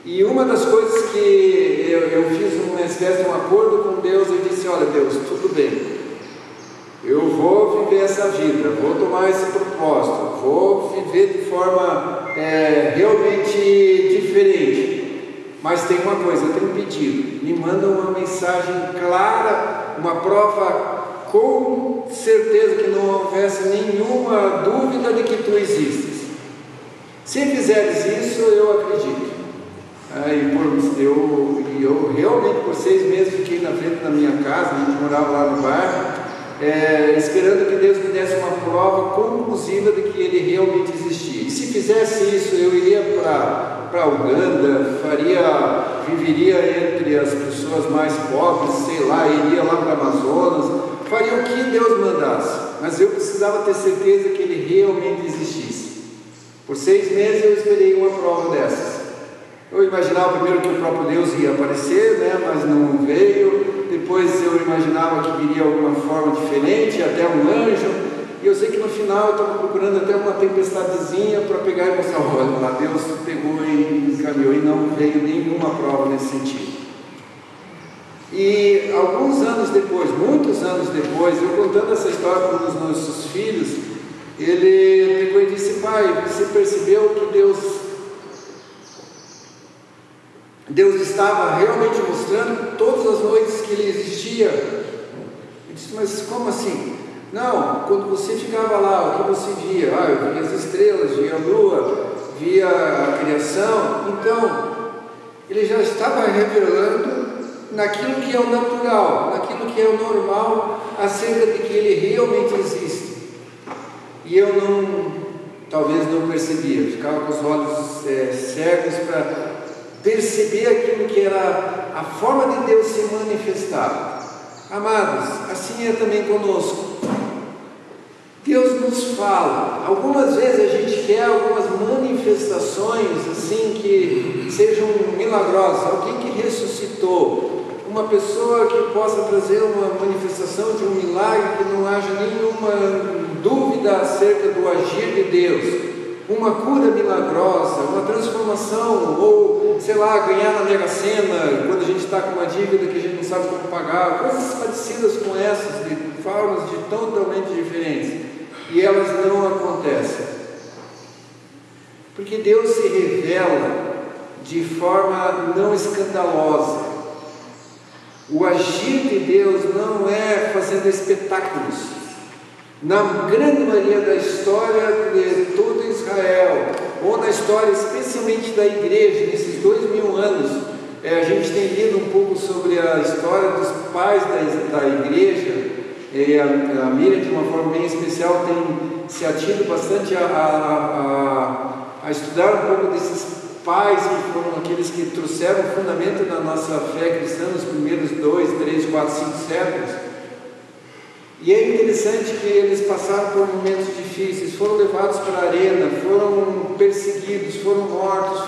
E uma das coisas que eu fiz uma espécie de um acordo com Deus, eu disse: olha Deus, tudo bem, eu vou viver essa vida, vou tomar esse propósito, vou viver de forma realmente diferente, mas tem uma coisa, eu tenho um pedido, me manda uma mensagem clara, uma prova com certeza que não houvesse nenhuma dúvida de que tu existes. Se fizeres isso, eu acredito. Eu realmente por 6 meses fiquei na frente da minha casa, a gente morava lá no bairro, esperando que Deus me desse uma prova conclusiva de que Ele realmente existia. E se fizesse isso, eu iria para Uganda, viveria entre as pessoas mais pobres, sei lá, iria lá para Amazonas, faria o que Deus mandasse, mas eu precisava ter certeza que Ele realmente existisse. Por 6 meses eu esperei uma prova dessas. Eu imaginava primeiro que o próprio Deus ia aparecer, mas não veio. Depois eu imaginava que viria alguma forma diferente, até um anjo. E eu sei que no final eu estava procurando até uma tempestadezinha para pegar e mostrar: olha lá, Deus pegou e encaminhou, e não veio nenhuma prova nesse sentido. E alguns anos depois, muitos anos depois, eu contando essa história para um dos nossos filhos, ele pegou e disse: pai, você percebeu que Deus estava realmente mostrando todas as noites que Ele existia? Eu disse: mas como assim? Não, quando você ficava lá, o que você via? Eu via as estrelas, via a lua, via a criação. Então, Ele já estava revelando naquilo que é o natural, naquilo que é o normal, acerca de que Ele realmente existe. E eu talvez não percebia, ficava com os olhos cegos para perceber aquilo que era a forma de Deus se manifestar. Amados, assim é também conosco. Deus nos fala. Algumas vezes a gente quer algumas manifestações assim que sejam milagrosas. Alguém que ressuscitou, uma pessoa que possa trazer uma manifestação de um milagre, que não haja nenhuma dúvida acerca do agir de Deus. Uma cura milagrosa, uma transformação, ou, sei lá, ganhar na Mega Sena, quando a gente está com uma dívida que a gente não sabe como pagar, coisas parecidas com essas, de formas totalmente diferentes, e elas não acontecem, porque Deus se revela de forma não escandalosa. O agir de Deus não é fazendo espetáculos. Na grande maioria da história de todo Israel, ou na história especialmente da igreja, nesses 2000 anos, a gente tem lido um pouco sobre a história dos pais da igreja, e a Miriam, de uma forma bem especial, tem se atido bastante a estudar um pouco desses pais que foram aqueles que trouxeram o fundamento da nossa fé cristã nos primeiros 2, 3, 4, 5 séculos. E é interessante que eles passaram por momentos difíceis, foram levados para a arena, foram perseguidos, foram mortos,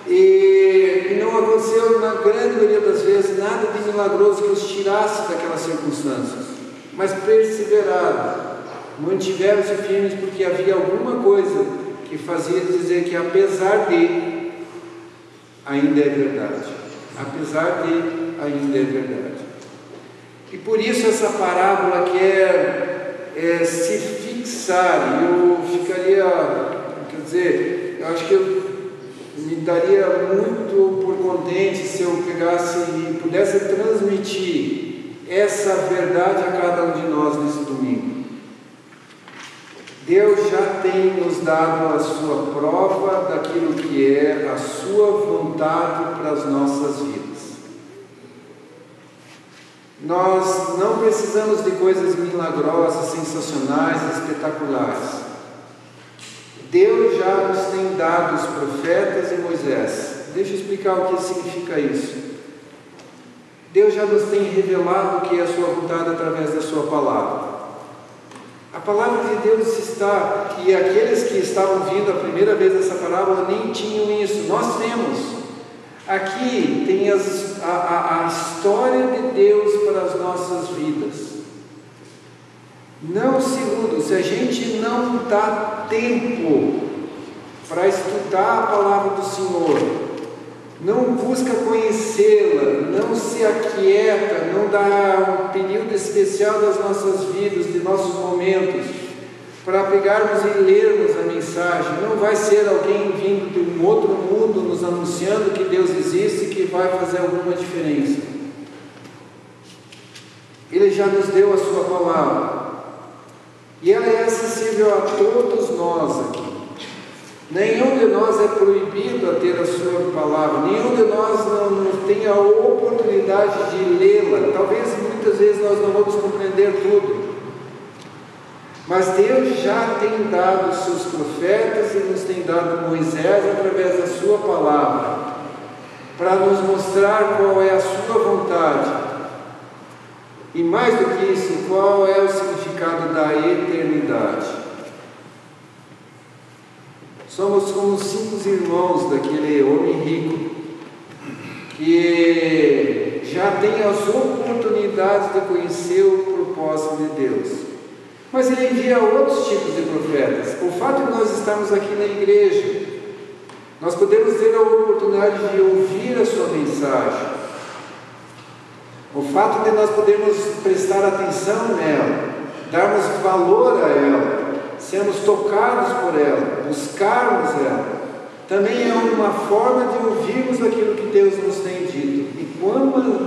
e não aconteceu, na grande maioria das vezes, nada de milagroso que os tirasse daquelas circunstâncias, mas perseveraram, mantiveram-se firmes, porque havia alguma coisa que fazia dizer que apesar de, ainda é verdade. Apesar de, ainda é verdade. E por isso essa parábola quer se fixar. Eu ficaria, eu acho que eu me daria muito por contente se eu pegasse e pudesse transmitir essa verdade a cada um de nós nesse domingo. Deus já tem nos dado a sua prova daquilo que é a sua vontade para as nossas vidas. Nós não precisamos de coisas milagrosas, sensacionais, espetaculares. Deus já nos tem dado os profetas e Moisés. Deixa eu explicar o que significa isso. Deus já nos tem revelado o que é a sua vontade através da sua palavra. A palavra de Deus está, e aqueles que estavam vindo a primeira vez essa parábola nem tinham isso. Nós temos. Aqui tem a história de Deus para as nossas vidas. Não se iludam, se a gente não dá tempo para estudar a palavra do Senhor, não busca conhecê-la, não se aquieta, não dá um período especial das nossas vidas, de nossos momentos, para pegarmos e lermos a mensagem, não vai ser alguém vindo de um outro mundo nos anunciando que Deus existe que vai fazer alguma diferença. Ele já nos deu a sua palavra, e ela é acessível a todos nós aqui. Nenhum de nós é proibido a ter a sua palavra, nenhum de nós não tem a oportunidade de lê-la. Talvez muitas vezes nós não vamos compreender tudo, mas Deus já tem dado os seus profetas e nos tem dado Moisés através da sua palavra, para nos mostrar qual é a sua vontade. E mais do que isso, qual é o significado da eternidade? Somos como 5 irmãos daquele homem rico, que já tem as oportunidades de conhecer o propósito de Deus. Mas ele envia outros tipos de profetas. O fato de nós estarmos aqui na igreja, nós podemos ter a oportunidade de ouvir a sua mensagem. O fato de nós podermos prestar atenção nela, darmos valor a ela, sermos tocados por ela, buscarmos ela, também é uma forma de ouvirmos aquilo que Deus nos tem dito. E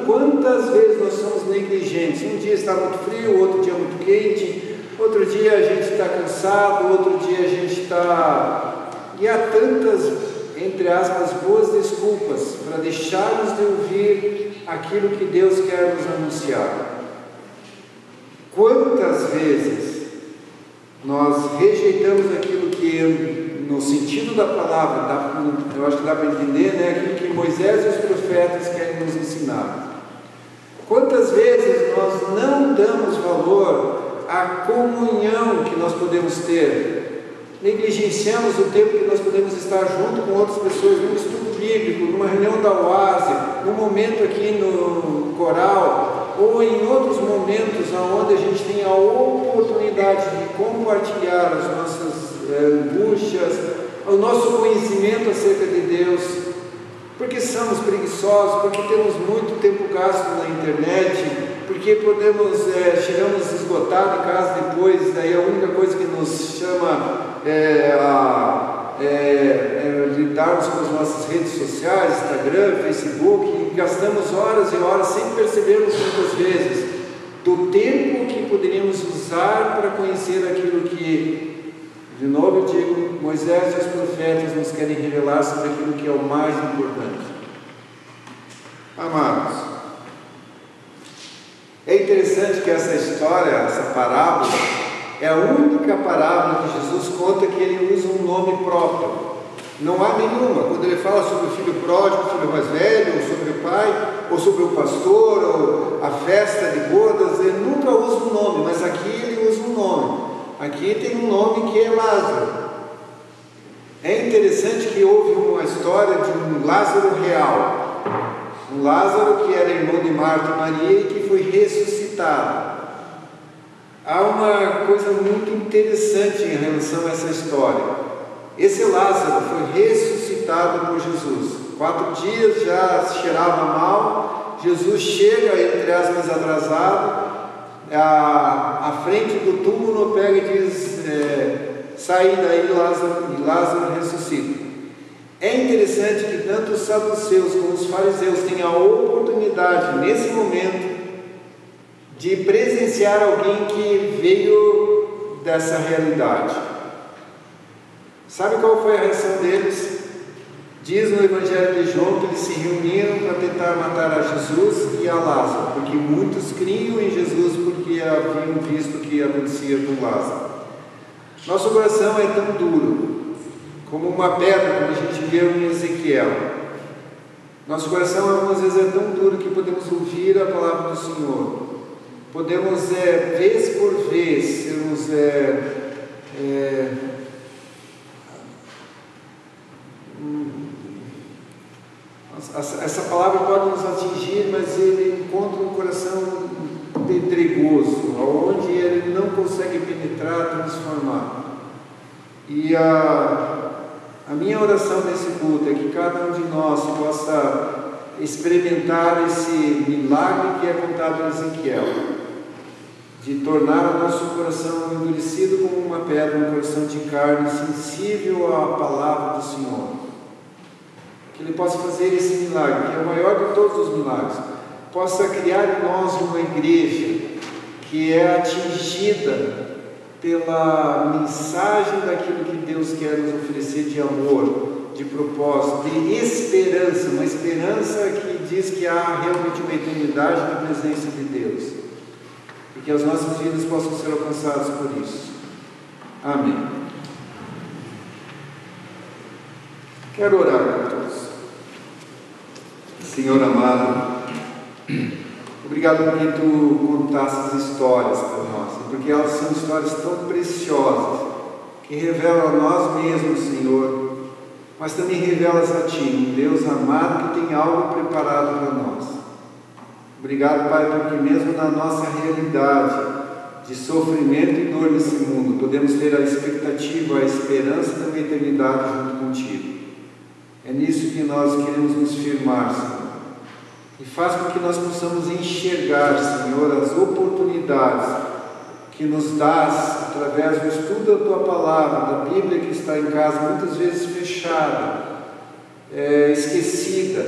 quantas vezes nós somos negligentes? Um dia está muito frio, outro dia muito quente, outro dia a gente está cansado, outro dia a gente está... E há tantas, entre aspas, boas desculpas para deixarmos de ouvir aquilo que Deus quer nos anunciar. Quantas vezes nós rejeitamos aquilo que, no sentido da palavra, eu acho que dá para entender, né? Aquilo que Moisés e os profetas querem nos ensinar. Quantas vezes nós não damos valor à comunhão que nós podemos ter? Negligenciamos o tempo que nós podemos estar junto com outras pessoas, num estudo bíblico, numa reunião da UASE, num momento aqui no coral, ou em outros momentos onde a gente tem a oportunidade de compartilhar as nossas angústias, o nosso conhecimento acerca de Deus, porque somos preguiçosos, porque temos muito tempo gasto na internet, porque chegamos esgotados em casa depois, daí a única coisa que nos chama lidarmos com as nossas redes sociais, Instagram, Facebook, e gastamos horas e horas sem percebermos muitas vezes do tempo que poderíamos usar para conhecer aquilo que, de novo eu digo, Moisés e os profetas nos querem revelar sobre aquilo que é o mais importante. Amados, é interessante que essa história, essa parábola, é a única parábola que Jesus conta que ele usa um nome próprio. Não há nenhuma. Quando ele fala sobre o filho pródigo, o filho mais velho, ou sobre o pai, ou sobre o pastor, ou a festa de bodas, ele nunca usa um nome, mas aqui ele usa um nome. Aqui tem um nome que é Lázaro. É interessante que houve uma história de um Lázaro real. Um Lázaro que era irmão de Marta e Maria e que foi ressuscitado. Há uma coisa muito interessante em relação a essa história. Esse Lázaro foi ressuscitado por Jesus. 4 dias já cheirava mal. Jesus chega, entre aspas, atrasado, à frente do túmulo, pega e diz: sai daí, Lázaro, e Lázaro ressuscita. É interessante que tanto os saduceus como os fariseus têm a oportunidade, nesse momento, de presenciar alguém que veio dessa realidade. Sabe qual foi a reação deles? Diz no Evangelho de João que eles se reuniram para tentar matar a Jesus e a Lázaro, porque muitos criam em Jesus porque haviam visto o que acontecia com Lázaro. Nosso coração é tão duro como uma pedra, como a gente vê em Ezequiel. Nosso coração algumas vezes é tão duro que podemos ouvir a palavra do Senhor, podemos, vez por vez, sermos essa palavra pode nos atingir, mas ele encontra um coração pedregoso, onde ele não consegue penetrar, transformar. E a minha oração nesse culto é que cada um de nós possa experimentar esse milagre que é contado em Ezequiel, de tornar o nosso coração endurecido como uma pedra, um coração de carne, sensível à palavra do Senhor. Que Ele possa fazer esse milagre, que é o maior de todos os milagres, possa criar em nós uma igreja que é atingida pela mensagem daquilo que Deus quer nos oferecer de amor, de propósito, de esperança, uma esperança que diz que há realmente uma eternidade na presença de Deus, e que as nossas vidas possam ser alcançadas por isso. Amém. Quero orar por todos. Senhor amado, obrigado porque Tu contaste as histórias para nós, porque elas são histórias tão preciosas, que revelam a nós mesmos, Senhor, mas também revelas a Ti, um Deus amado que tem algo preparado para nós. Obrigado, Pai, porque mesmo na nossa realidade de sofrimento e dor nesse mundo, podemos ter a expectativa, a esperança de uma eternidade junto contigo. É nisso que nós queremos nos firmar, Senhor. E faz com que nós possamos enxergar, Senhor, as oportunidades que nos dás através do estudo da Tua Palavra, da Bíblia que está em casa, muitas vezes fechada, esquecida.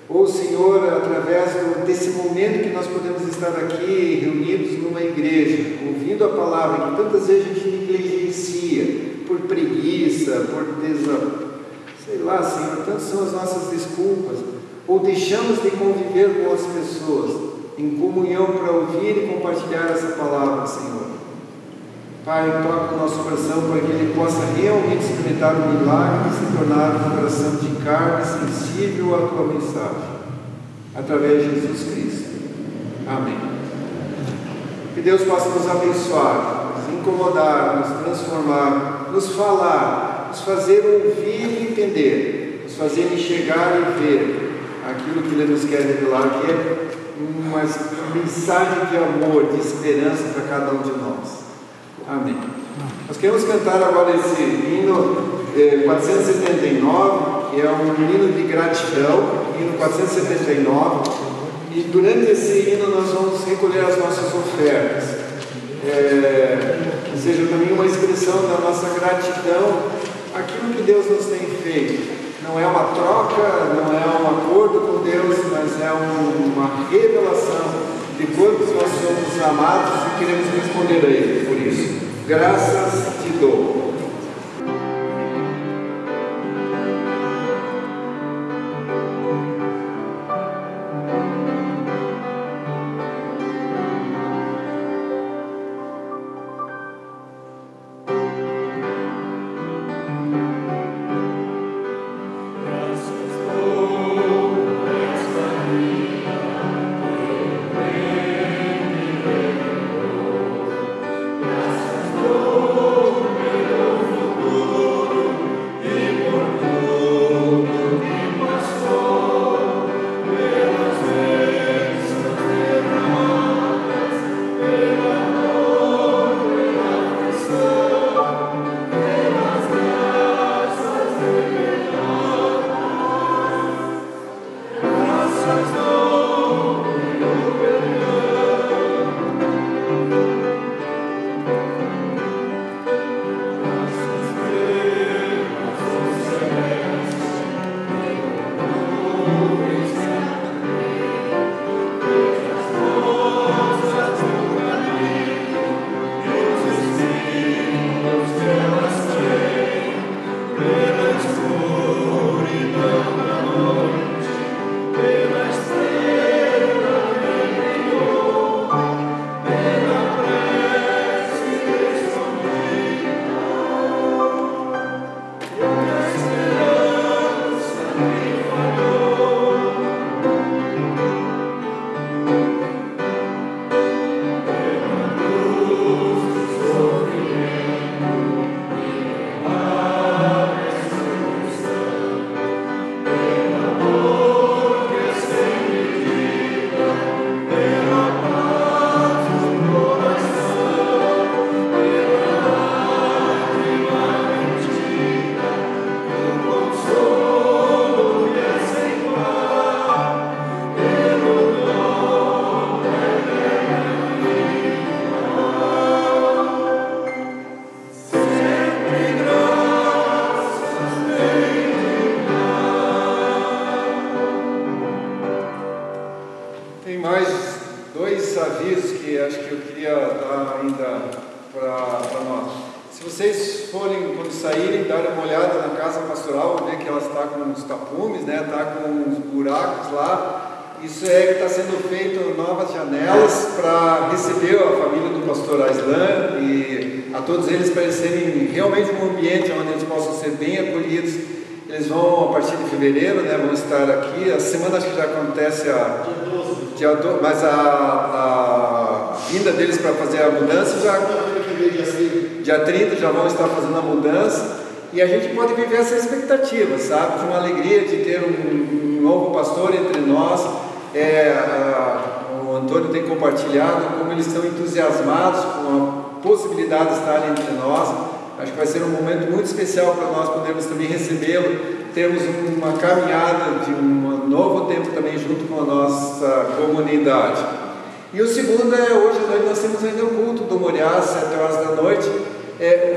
Ou, Senhor, através desse momento que nós podemos estar aqui reunidos numa igreja, ouvindo a Palavra, que tantas vezes a gente negligencia, por preguiça, sei lá, Senhor, tantas são as nossas desculpas, ou deixamos de conviver com as pessoas, em comunhão para ouvir e compartilhar essa palavra, Senhor. Pai, toca o nosso coração para que ele possa realmente experimentar o milagre de se tornar um coração de carne sensível à Tua mensagem, através de Jesus Cristo. Amém. Que Deus possa nos abençoar, nos incomodar, nos transformar, nos falar, nos fazer ouvir e entender, nos fazer enxergar e ver aquilo que Ele nos quer revelar, que é uma mensagem de amor, de esperança para cada um de nós. Amém. Nós queremos cantar agora esse hino 479, que é um hino de gratidão, hino 479, e durante esse hino nós vamos recolher as nossas ofertas, que seja também uma expressão da nossa gratidão àquilo que Deus nos tem feito. Não é uma troca, não é um acordo com Deus, mas é uma revelação de quantos nós somos amados e queremos responder a Ele por isso. Graças te dou. Graças vocês forem, quando saírem, darem uma olhada na casa pastoral, ver que ela está com uns tapumes, né? Está com uns buracos lá. Isso é que está sendo feito novas janelas para receber a família do pastor Aislan e a todos eles para eles serem realmente um ambiente onde eles possam ser bem acolhidos. Eles vão, a partir de fevereiro, né, vão estar aqui. A semana acho que já acontece dia 12, mas a vinda deles para fazer a mudança já dia 30 já vão estar fazendo a mudança. E a gente pode viver essa expectativa, sabe? De uma alegria de ter um novo pastor entre nós. O Antônio tem compartilhado como eles estão entusiasmados com a possibilidade de estarem entre nós. Acho que vai ser um momento muito especial para nós podermos também recebê-lo, termos uma caminhada de um novo tempo também junto com a nossa comunidade. E o segundo hoje à noite nós temos ainda o culto do Moriá, às 7 horas da noite.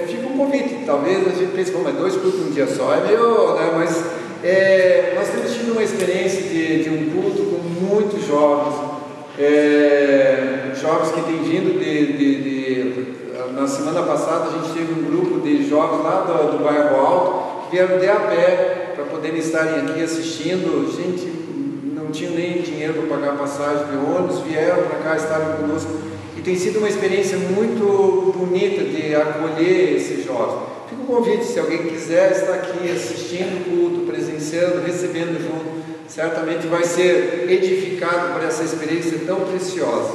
Fica um convite, talvez a gente pense, mas 2 cultos num dia só é meio, né? Mas nós temos tido uma experiência de um culto com muitos jovens, jovens que têm vindo na semana passada a gente teve um grupo de jovens lá do bairro Alto, que vieram de a pé para poderem estarem aqui assistindo. Gente, não tinham nem dinheiro para pagar passagem de ônibus, vieram para cá, estavam conosco. E tem sido uma experiência muito bonita de acolher esses jovens. Fica um convite, se alguém quiser estar aqui assistindo o culto, presenciando, recebendo junto, certamente vai ser edificado por essa experiência tão preciosa.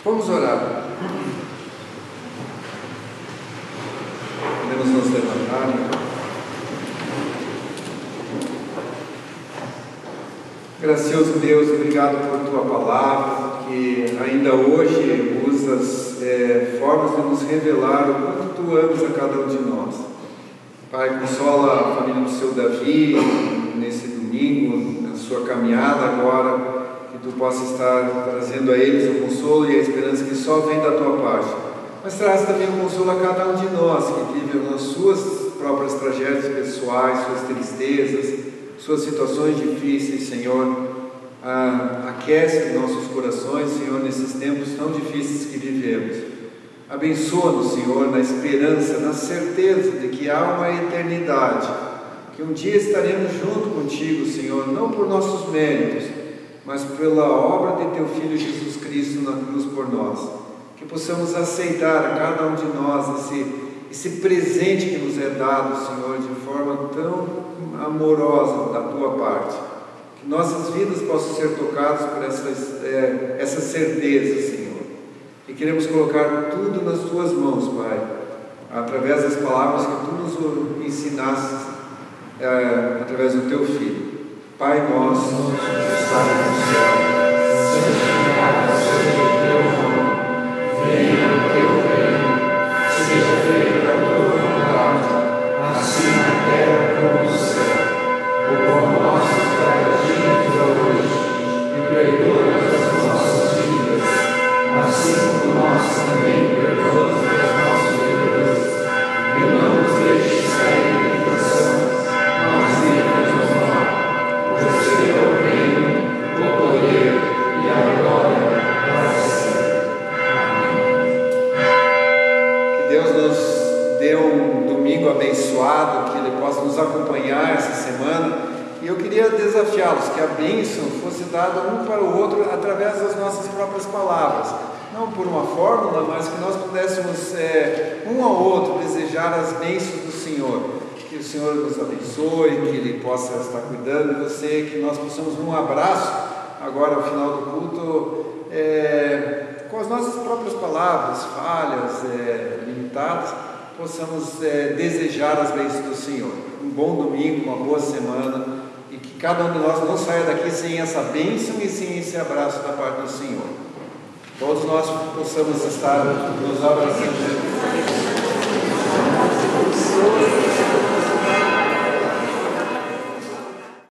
Vamos orar. Podemos nos levantar. Gracioso Deus, obrigado por Tua palavra, que ainda hoje usas formas de nos revelar o quanto Tu amas a cada um de nós. Pai, consola a família do Seu Davi nesse domingo, na sua caminhada agora, que Tu possa estar trazendo a eles o consolo e a esperança que só vem da Tua parte. Mas traz também o consolo a cada um de nós, que vive nas suas próprias tragédias pessoais, suas tristezas, suas situações difíceis, Senhor. Aquece os nossos corações, Senhor, nesses tempos tão difíceis que vivemos. Abençoa-nos, Senhor, na esperança, na certeza de que há uma eternidade, que um dia estaremos junto contigo, Senhor, não por nossos méritos, mas pela obra de Teu Filho Jesus Cristo na cruz por nós. Que possamos aceitar a cada um de nós esse presente que nos é dado, Senhor, de forma tão amorosa da Tua parte. Que nossas vidas possam ser tocadas por essa certeza, Senhor. E queremos colocar tudo nas Tuas mãos, Pai, através das palavras que Tu nos ensinaste, através do Teu Filho. Pai nosso, que estás no céu, santificado seja o Teu nome. Venha o Teu reino, seja feita a Tua vontade, assim na terra como no céu. O pão nosso de cada dia nos dá hoje, e perdoa as nossas dívidas, assim como nós também perdoamos as nossas dívidas. E não nos deixes cair em tentação, mas livra-nos do mal. Pois Teu é o reino, o poder e a glória para sempre. Que Deus nos dê um domingo abençoado, que Ele possa nos acompanhar essa semana. E eu queria desafiá-los que a bênção fosse dada um para o outro através das nossas próprias palavras. Não por uma fórmula, mas que nós pudéssemos um ao outro desejar as bênçãos do Senhor. Que o Senhor nos abençoe, que Ele possa estar cuidando de você, que nós possamos um abraço agora ao final do culto, com as nossas próprias palavras, falhas, limitadas, possamos desejar as bênçãos do Senhor. Um bom domingo, uma boa semana, e que cada um de nós não saia daqui sem essa bênção e sem esse abraço da parte do Senhor. Todos nós possamos estar nos abraçando.